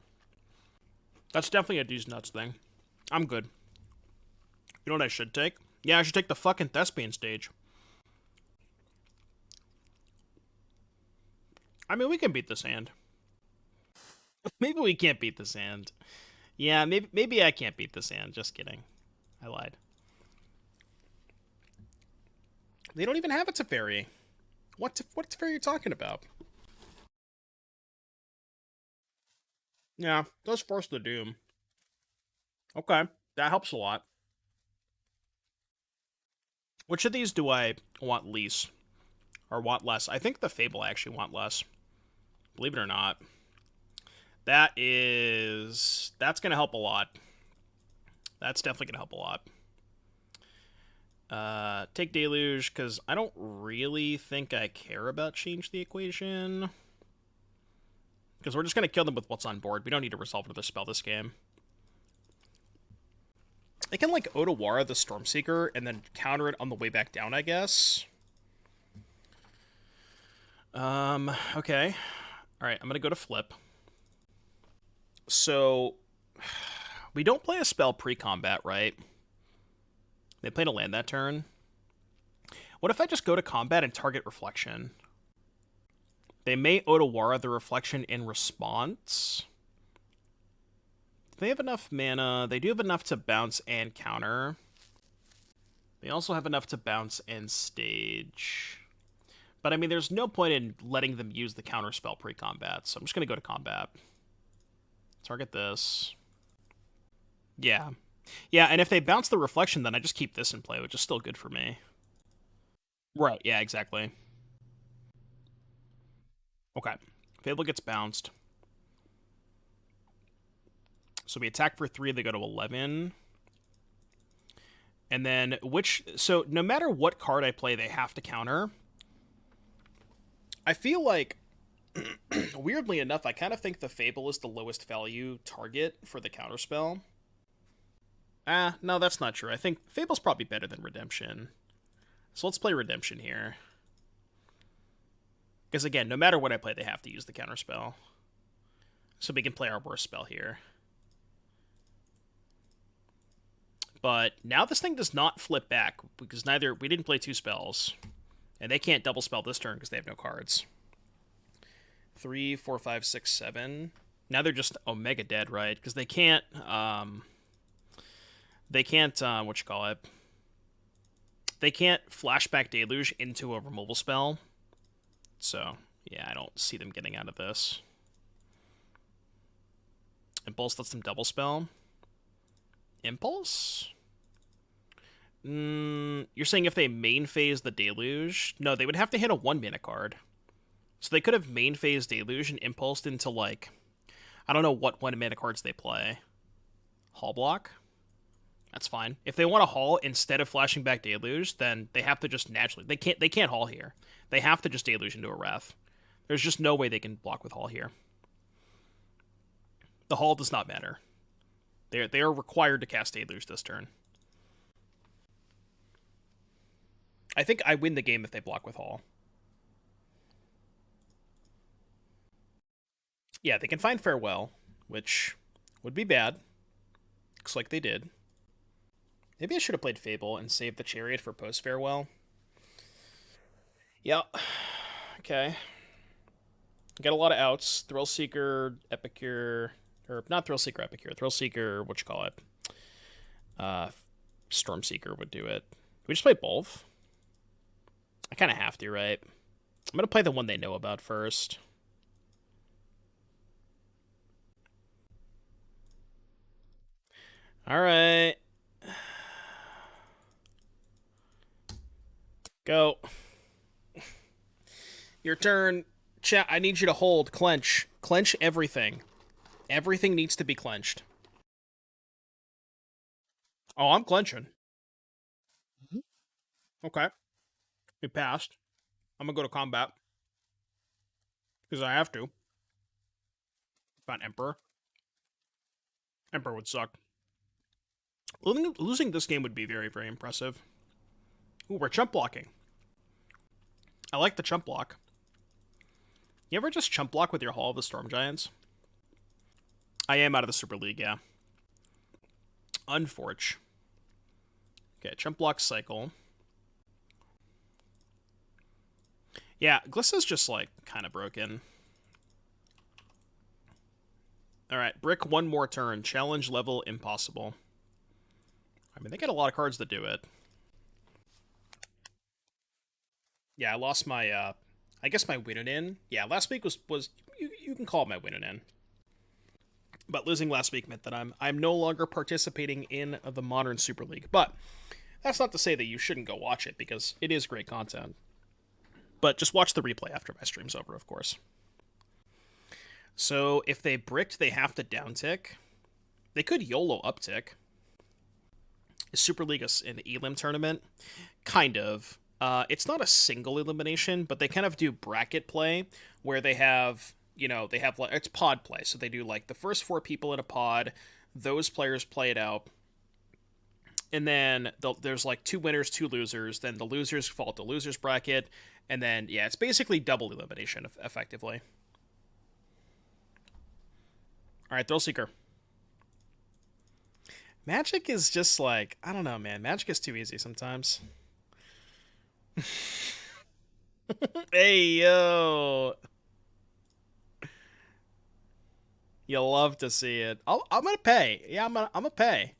That's definitely a D's nuts thing. I'm good. You know what I should take? Yeah, I should take the fucking Thespian stage. I mean, we can beat this hand. Maybe we can't beat this hand. Yeah, maybe I can't beat this hand. Just kidding. I lied. They don't even have a Teferi. What Teferi are you talking about? Yeah, does force the Doom. Okay, that helps a lot. Which of these do I want least? Or want less? I think the Fable I actually want less. Believe it or not. That's going to help a lot. That's definitely going to help a lot. Take Deluge, because I don't really think I care about Change the Equation. Because we're just going to kill them with what's on board. We don't need to resolve another spell this game. I can, like, Otawara the Stormseeker and then counter it on the way back down, I guess. Okay. Alright, I'm going to go to flip. So, we don't play a spell pre-combat, right? They plan to land that turn. What if I just go to combat and target Reflection? They may Otawara the Reflection in response. They have enough mana. They do have enough to bounce and counter. They also have enough to bounce and stage. But, I mean, there's no point in letting them use the counter spell pre-combat, so I'm just going to go to combat. Target this. Yeah. Yeah, and if they bounce the Reflection, then I just keep this in play, which is still good for me. Right, yeah, exactly. Okay. Fable gets bounced. So we attack for 3, they go to 11. And then so no matter what card I play, they have to counter. I feel like, weirdly enough, I kind of think the Fable is the lowest value target for the counterspell. No, that's not true. I think Fable's probably better than Redemption. So let's play Redemption here. Because again, no matter what I play, they have to use the counterspell. So we can play our worst spell here. But now this thing does not flip back, because we didn't play 2 spells. And they can't double spell this turn because they have no cards. 3, 4, 5, 6, 7. Now they're just Omega dead, right? Because they can't, They can't Flashback Deluge into a removal spell. So, yeah, I don't see them getting out of this. Impulse lets them double spell. Impulse? You're saying if they main phase the Deluge? No, they would have to hit a 1-mana card. So they could have main phase Deluge and impulsed into, like, I don't know what 1-mana cards they play. Haul block? That's fine. If they want to haul instead of flashing back Deluge, then they have to just naturally... They can't haul here. They have to just Deluge into a Wrath. There's just no way they can block with haul here. The haul does not matter. They are required to cast Deluge this turn. I think I win the game if they block with haul. Yeah, they can find Farewell, which would be bad. Looks like they did. Maybe I should have played Fable and saved the Chariot for post-Farewell. Yep. Okay. Get a lot of outs. Thrillseeker, Epicure, or not Thrillseeker, Epicure. Thrillseeker, what you call it? Uh, Stormseeker would do it. We just play both. I kind of have to, right? I'm gonna play the one they know about first. All right. Go. Your turn. Chat, I need you to hold. Clench. Clench everything. Everything needs to be clenched. Oh, I'm clenching. Okay. We passed. I'm gonna go to combat. Because I have to. Not Emperor. Emperor would suck. Losing this game would be very, very impressive. Ooh, we're chump blocking. I like the chump block. You ever just chump block with your Hall of the Storm Giants? I am out of the Super League, yeah. Unforge. Okay, chump block cycle. Yeah, Glissa's just, like, kind of broken. Alright, brick one more turn. Challenge level impossible. I mean, they get a lot of cards that do it. Yeah, I lost my, I guess my win in. Yeah, last week was you can call it my win in. But losing last week meant that I'm no longer participating in the Modern Super League. But that's not to say that you shouldn't go watch it, because it is great content. But just watch the replay after my stream's over, of course. So if they bricked, they have to downtick. They could YOLO uptick. Is Super League an elim tournament? Kind of. It's not a single elimination, but they kind of do bracket play, where they have, you know, they have, like, it's pod play. So they do, like, the first 4 people in a pod, those players play it out, and then there's, like, 2 winners, 2 losers, then the losers fall to losers bracket, and then, yeah, it's basically double elimination, effectively. Alright, Thrillseeker. Magic is just, like, I don't know, man. Magic is too easy sometimes. Hey, yo. You'll love to see it. I'm gonna pay. Yeah, I'm gonna pay.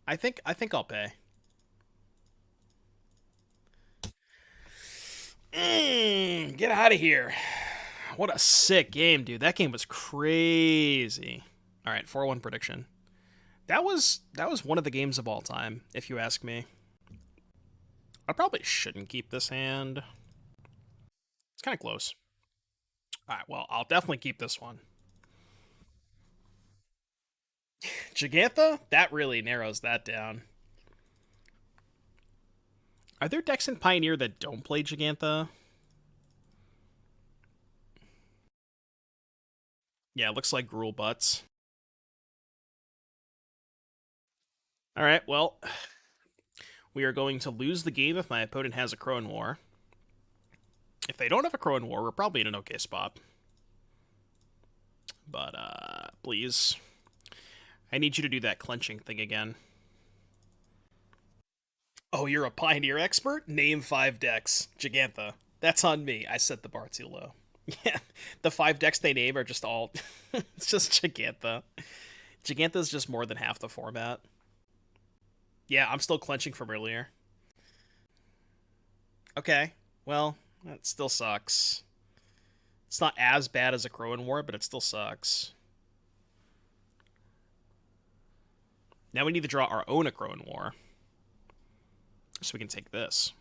I think I'll pay. Get out of here. What a sick game, dude. That game was crazy. All right, 4-1 prediction. That was one of the games of all time, if you ask me. I probably shouldn't keep this hand. It's kind of close. All right, well, I'll definitely keep this one. Gigantha? That really narrows that down. Are there decks in Pioneer that don't play Gigantha? Yeah, it looks like Gruul Butts. Alright, well, we are going to lose the game if my opponent has Akroan War. If they don't have Akroan War, we're probably in an okay spot. But, please. I need you to do that clenching thing again. Oh, you're a Pioneer expert? Name 5 decks. Gigantha. That's on me. I set the bar too low. Yeah, the 5 decks they name are just all... it's just Gigantha. Gigantha's just more than half the format. Yeah, I'm still clenching from earlier. Okay, well, that still sucks. It's not as bad as Akroan War, but it still sucks. Now we need to draw our own Akroan War. So we can take this.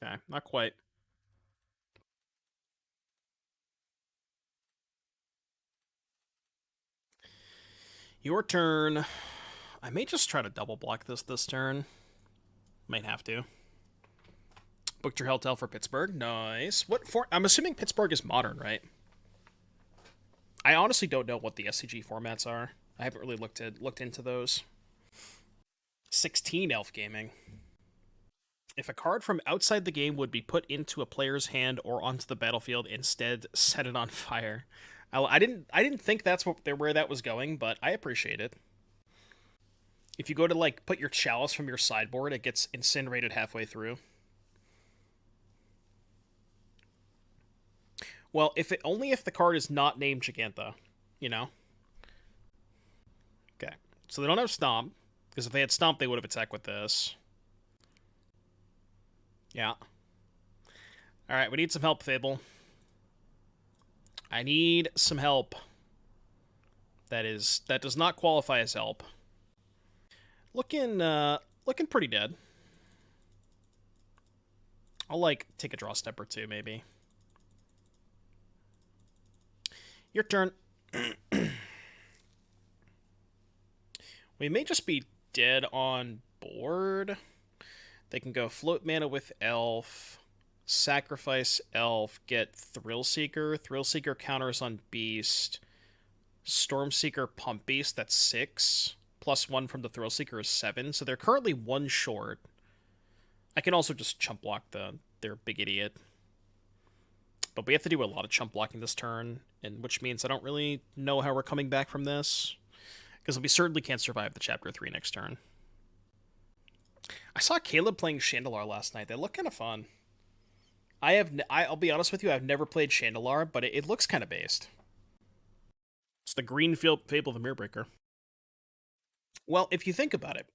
Okay, not quite. Your turn. I may just try to double block this turn. Might have to. Booked your Helltail for Pittsburgh. Nice. What for? I'm assuming Pittsburgh is modern, right? I honestly don't know what the SCG formats are. I haven't really looked into those. 16 Elf Gaming. If a card from outside the game would be put into a player's hand or onto the battlefield, instead set it on fire. I didn't think that's where that was going, but I appreciate it. If you go to, like, put your chalice from your sideboard, it gets incinerated halfway through. Well, only if the card is not named Gigantha, you know? Okay. So they don't have Stomp, because if they had Stomp, they would have attacked with this. Yeah. Alright, we need some help, Fable. I need some help. That does not qualify as help. Looking pretty dead. I'll, like, take a draw step or two, maybe. Your turn. We may just be dead on board. They can go float mana with Elf, sacrifice Elf, get Thrillseeker. Thrillseeker counters on Beast. Stormseeker pump Beast, that's 6. +1 from the Thrillseeker is 7. So they're currently 1 short. I can also just chump block their big idiot. But we have to do a lot of chump blocking this turn, and which means I don't really know how we're coming back from this. Because we certainly can't survive the Chapter 3 next turn. I saw Caleb playing Chandelar last night. They look kind of fun. I'll be honest with you, I've never played Chandelar, but it looks kind of based. It's the green Fable of the Mirrorbreaker. Well, if you think about it,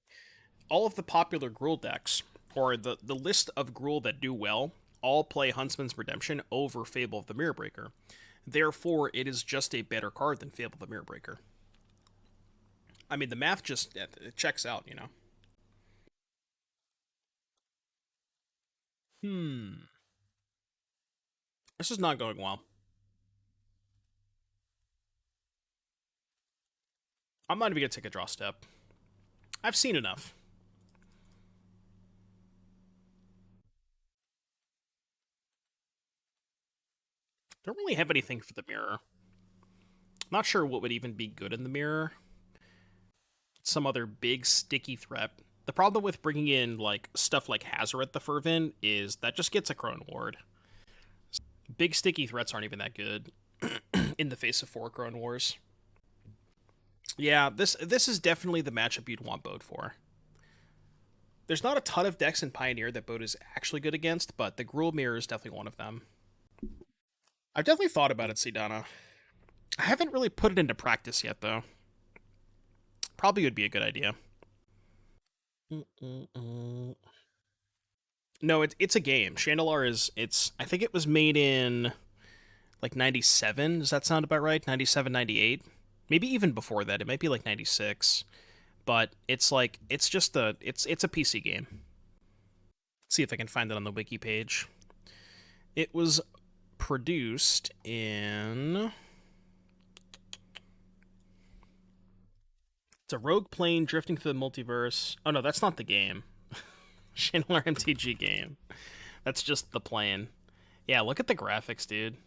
all of the popular Gruul decks, or the list of Gruul that do well, all play Huntsman's Redemption over Fable of the Mirrorbreaker. Therefore, it is just a better card than Fable of the Mirrorbreaker. I mean, the math just it checks out, you know? This is not going well. I'm not even going to take a draw step. I've seen enough. Don't really have anything for the mirror. Not sure what would even be good in the mirror. Some other big sticky threat. The problem with bringing in like stuff like Hazoret the Fervent is that just gets Akroan War. Big sticky threats aren't even that good in the face of 4 Akroan Wars. Yeah, this is definitely the matchup you'd want Bode for. There's not a ton of decks in Pioneer that Bode is actually good against, but the Gruul Mirror is definitely one of them. I've definitely thought about it, Sidana. I haven't really put it into practice yet, though. Probably would be a good idea. No, it's a game. Chandelar is, I think it was made in, like, 97. Does that sound about right? 97, 98? Maybe even before that. It might be, like, 96. But it's, like, it's just it's a PC game. Let's see if I can find it on the wiki page. It was produced in... It's a rogue plane drifting through the multiverse. Oh, no, that's not the game. Chandelar MTG game. That's just the plane. Yeah, look at the graphics, dude.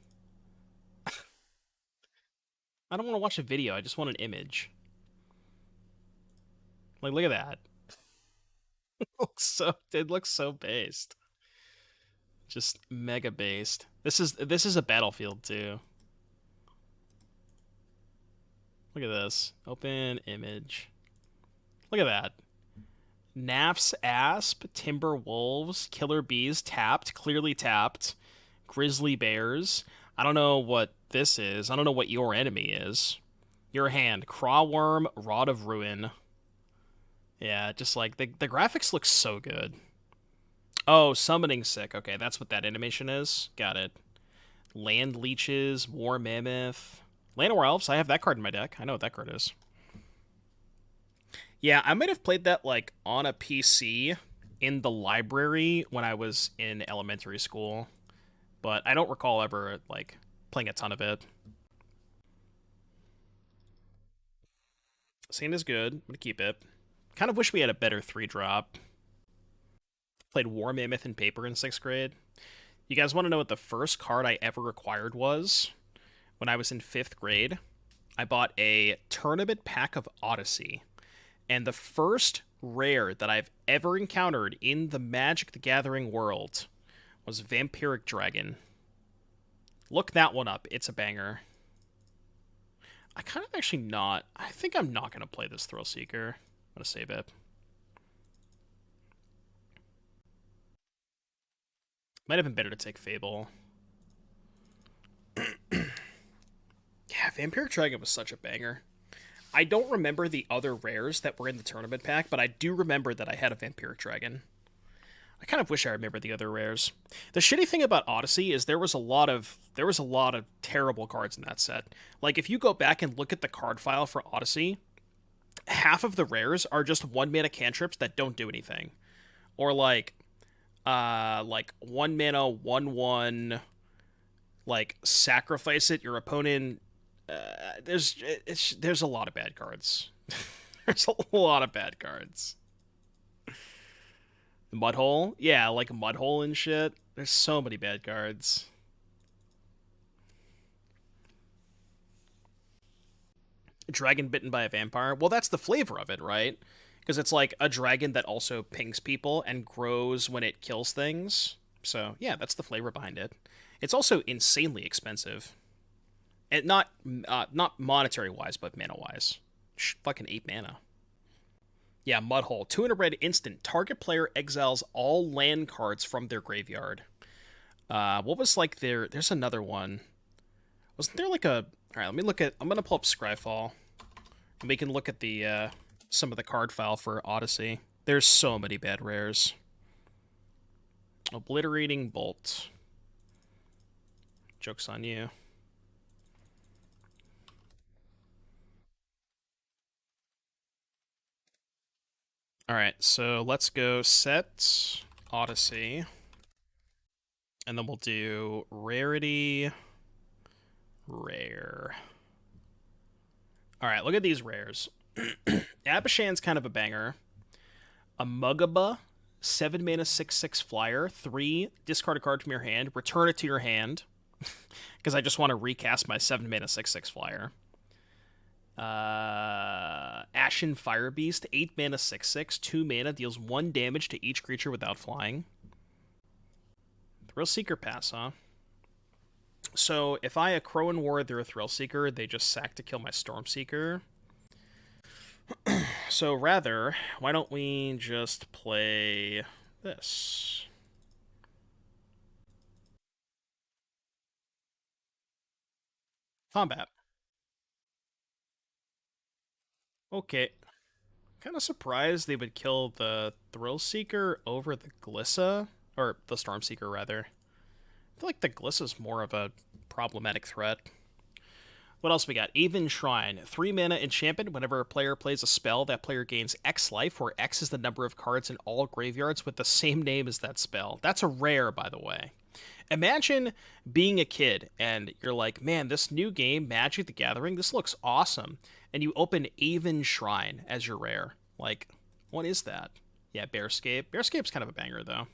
I don't want to watch a video. I just want an image. Like, look at that. It looks so based. Just mega based. This is a battlefield too. Look at this. Open image. Look at that. Naf's Asp, Timber Wolves, Killer Bees tapped, clearly tapped. Grizzly Bears. I don't know what this is. I don't know what your enemy is. Your hand. Crawworm, Rod of Ruin. Yeah, just like the graphics look so good. Oh, Summoning Sick. Okay, that's what that animation is. Got it. Land Leeches, War Mammoth. Llanowar Elves, I have that card in my deck. I know what that card is. Yeah, I might have played that, like, on a PC in the library when I was in elementary school. But I don't recall ever, like, playing a ton of it. Sand is good. I'm gonna keep it. Kind of wish we had a better 3-drop. Played War Mammoth in paper in 6th grade. You guys want to know what the first card I ever acquired was? When I was in 5th grade, I bought a tournament pack of Odyssey. And the first rare that I've ever encountered in the Magic the Gathering world was Vampiric Dragon. Look that one up. It's a banger. I kind of actually not... I think I'm not going to play this Thrillseeker. I'm going to save it. Might have been better to take Fable. Vampiric Dragon was such a banger. I don't remember the other rares that were in the tournament pack, but I do remember that I had a Vampiric Dragon. I kind of wish I remember the other rares. The shitty thing about Odyssey is there was a lot of terrible cards in that set. Like if you go back and look at the card file for Odyssey, half of the rares are just 1-mana cantrips that don't do anything. Or like 1 mana 1/1 like sacrifice it, your opponent there's a lot of bad cards. There's a lot of bad cards. Mudhole? Yeah, like Mudhole and shit. There's so many bad cards. Dragon bitten by a vampire? Well, that's the flavor of it, right? Because it's like a dragon that also pings people and grows when it kills things. So, yeah, that's the flavor behind it. It's also insanely expensive. And not monetary-wise, but mana-wise. Fucking 8 mana. Yeah, Mudhole. 2 in a red instant. Target player exiles all land cards from their graveyard. What was like there's another one. Wasn't there like a... Alright, let me look at... I'm going to pull up Scryfall. And we can look at the some of the card file for Odyssey. There's so many bad rares. Obliterating Bolt. Joke's on you. Alright, so let's go set Odyssey. And then we'll do rarity, rare. Alright, look at these rares. Abishan's kind of a banger. A Mugaba, 7 mana 6/6 flyer, 3, discard a card from your hand, return it to your hand. Because I just want to recast my 7 mana 6/6 flyer. Ashen Firebeast, 8 mana 6/6, 2 mana, deals 1 damage to each creature without flying. Thrillseeker pass, huh? So if I Akroan War their Thrillseeker, they just sack to kill my Stormseeker. So rather, why don't we just play this? Combat. Okay. Kind of surprised they would kill the Thrillseeker over the Glissa. Or the Stormseeker, rather. I feel like the Glissa's more of a problematic threat. What else we got? Even Shrine. 3 mana enchantment. Whenever a player plays a spell, that player gains X life, where X is the number of cards in all graveyards with the same name as that spell. That's a rare, by the way. Imagine being a kid and you're like, man, this new game, Magic the Gathering, this looks awesome. And you open Aven Shrine as your rare. Like, what is that? Yeah, Bearscape. Bearscape's kind of a banger, though.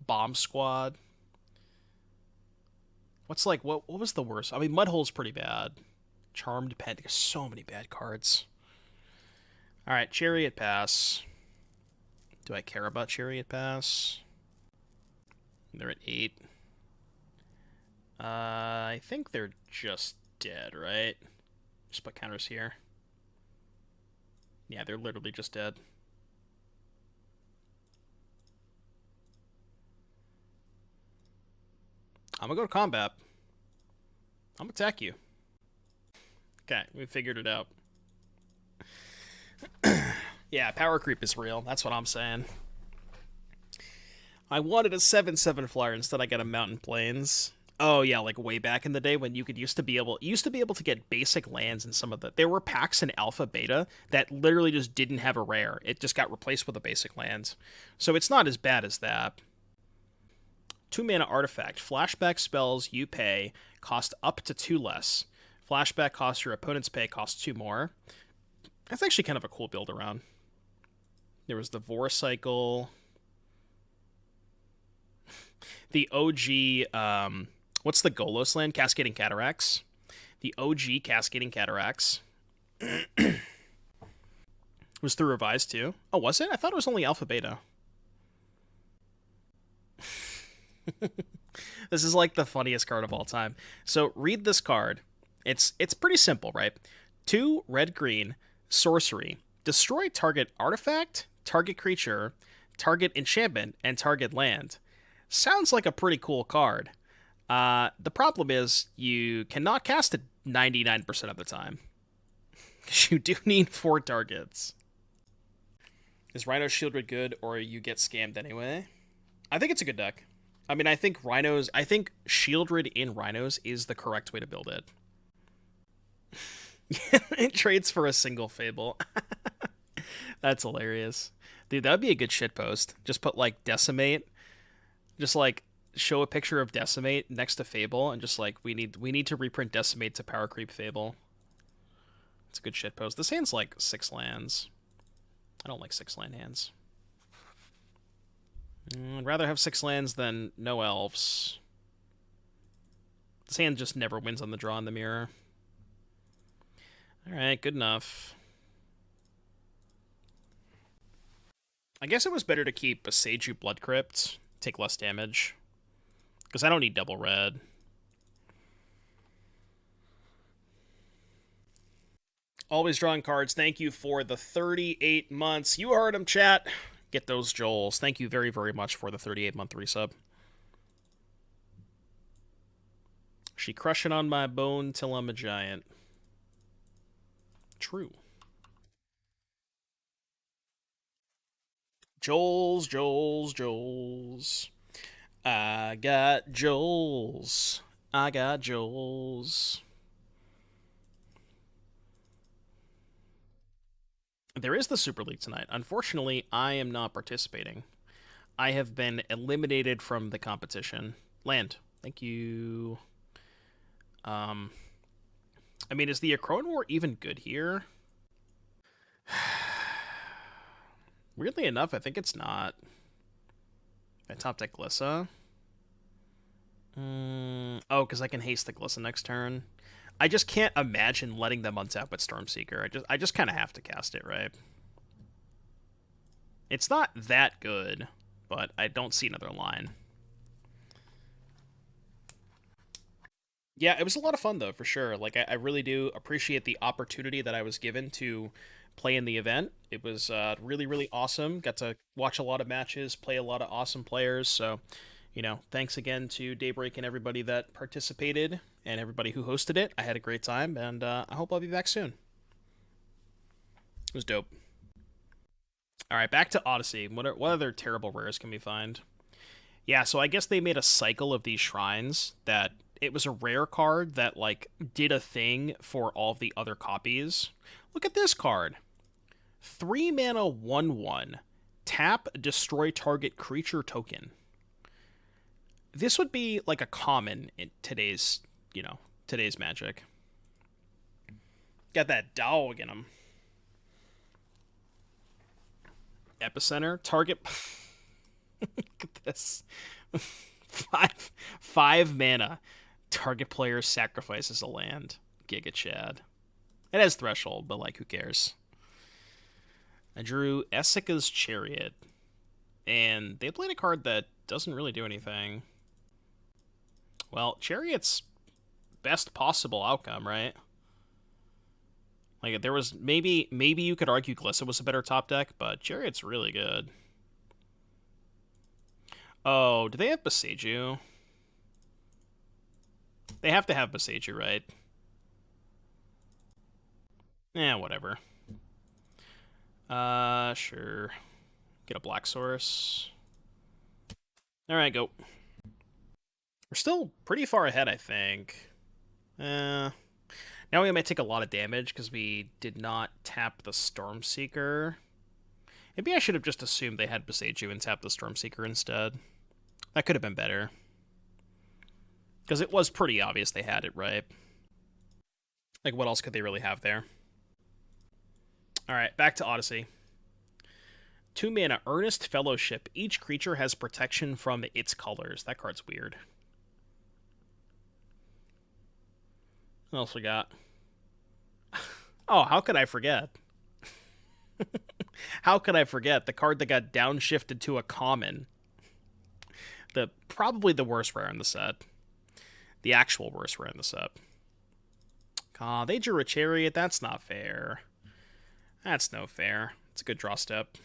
Bomb Squad. What's like, what was the worst? I mean, Mudhole's pretty bad. Charmed Pet. There's so many bad cards. Alright, Chariot Pass. Do I care about Chariot Pass? They're at 8. I think they're just dead, right? Just put counters here. Yeah, they're literally just dead. I'm gonna go to combat. I'm gonna attack you. Okay, we figured it out. Yeah, power creep is real. That's what I'm saying. I wanted a 7/7 flyer, instead I got a Mountain Plains. Oh yeah, like way back in the day when you used to be able to get basic lands in some of the... There were packs in Alpha Beta that literally just didn't have a rare. It just got replaced with a basic land. So it's not as bad as that. 2 mana artifact. Flashback spells you pay cost up to 2 less. Flashback costs your opponent's pay costs 2 more. That's actually kind of a cool build around. There was the Vor Cycle. The OG, what's the Golos land? Cascading Cataracts. The OG Cascading Cataracts. Was through Revised too. Oh, was it? I thought it was only Alpha Beta. This is like the funniest card of all time. So read this card. It's pretty simple, right? 2 red-green, sorcery. Destroy target artifact, target creature, target enchantment, and target land. Sounds like a pretty cool card. The problem is you cannot cast it 99% of the time. You do need 4 targets. Is Rhino Shieldred good, or you get scammed anyway? I think it's a good deck. I mean, I think Shieldred in Rhinos is the correct way to build it. It trades for a single Fable. That's hilarious. Dude, that would be a good shitpost. Just put, like, Decimate. Just, like, show a picture of Decimate next to Fable, and just, like, we need to reprint Decimate to power creep Fable. It's a good shitpost. This hand's, like, 6 lands. I don't like 6 land hands. I'd rather have 6 lands than no elves. This hand just never wins on the draw in the mirror. Alright, good enough. I guess it was better to keep Boseiju Blood Crypt, take less damage. Because I don't need double red. Always drawing cards. Thank you for the 38 months. You heard him, chat. Get those Joels. Thank you very, very much for the 38-month resub. She crushing on my bone till I'm a giant. True. Joels. I got Joels. There is the Super League tonight. Unfortunately, I am not participating. I have been eliminated from the competition. Land. Thank you. I mean, is the Akroan War even good here? Weirdly enough, I think it's not. I top deck Glissa. Oh, because I can haste the Glissa next turn. I just can't imagine letting them untap with Stormseeker. I just kind of have to cast it, right? It's not that good, but I don't see another line. Yeah, it was a lot of fun, though, for sure. Like, I really do appreciate the opportunity that I was given to play in the event. It was really, really awesome. Got to watch a lot of matches, play a lot of awesome players. So, you know, thanks again to Daybreak and everybody that participated and everybody who hosted it. I had a great time, and I hope I'll be back soon. It was dope. All right, back to Odyssey. What other terrible rares can we find? Yeah, so I guess they made a cycle of these shrines that it was a rare card that, like, did a thing for all of the other copies. Look at this card. 3 mana 1/1. Tap, destroy target creature token. This would be like a common in today's, today's Magic. Got that dog in him. Epicenter. Target. Look at this. 5 mana. Target player sacrifices a land. Giga Chad. It has threshold, but, like, who cares? I drew Esika's Chariot. And they played a card that doesn't really do anything. Well, Chariot's best possible outcome, right? Like, there was maybe you could argue Glissa was a better top deck, but Chariot's really good. Oh, do they have Boseiju? They have to have Boseiju, right? Whatever. Sure. Get a black source. Alright, go. We're still pretty far ahead, I think. Now we might take a lot of damage because we did not tap the Stormseeker. Maybe I should have just assumed they had Boseiju and tapped the Stormseeker instead. That could have been better. Because it was pretty obvious they had it, right? Like, what else could they really have there? Alright, back to Odyssey. 2 mana, Earnest Fellowship. Each creature has protection from its colors. That card's weird. What else we got? Oh, how could I forget? How could I forget? The card that got downshifted to a common. Probably the worst rare in the set. The actual worst rare in the set. Aw, they drew a Chariot. That's not fair. That's no fair. It's a good draw step.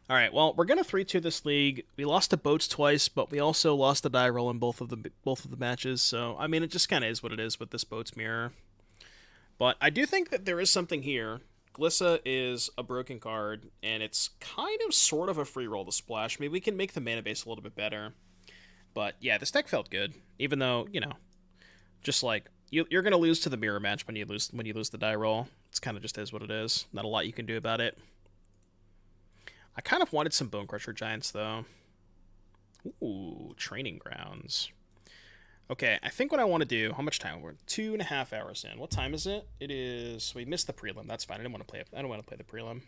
All right, well, we're gonna 3-2 this league. We lost to Boats twice, but we also lost the die roll in both of the matches. So I mean, it just kind of is what it is with this Boats mirror. But I do think that there is something here. Glissa is a broken card, and it's kind of sort of a free roll to splash. Maybe we can make the mana base a little bit better. But yeah, this deck felt good, even though, you know, just like you're gonna lose to the mirror match when you lose the die roll. It's kind of just is what it is. Not a lot you can do about it. I kind of wanted some Bonecrusher Giants, though. Ooh, Training Grounds. Okay, I think what I want to do... How much time? We're 2.5 hours in. What time is it? It is... We missed the prelim. That's fine. I don't want to play the prelim.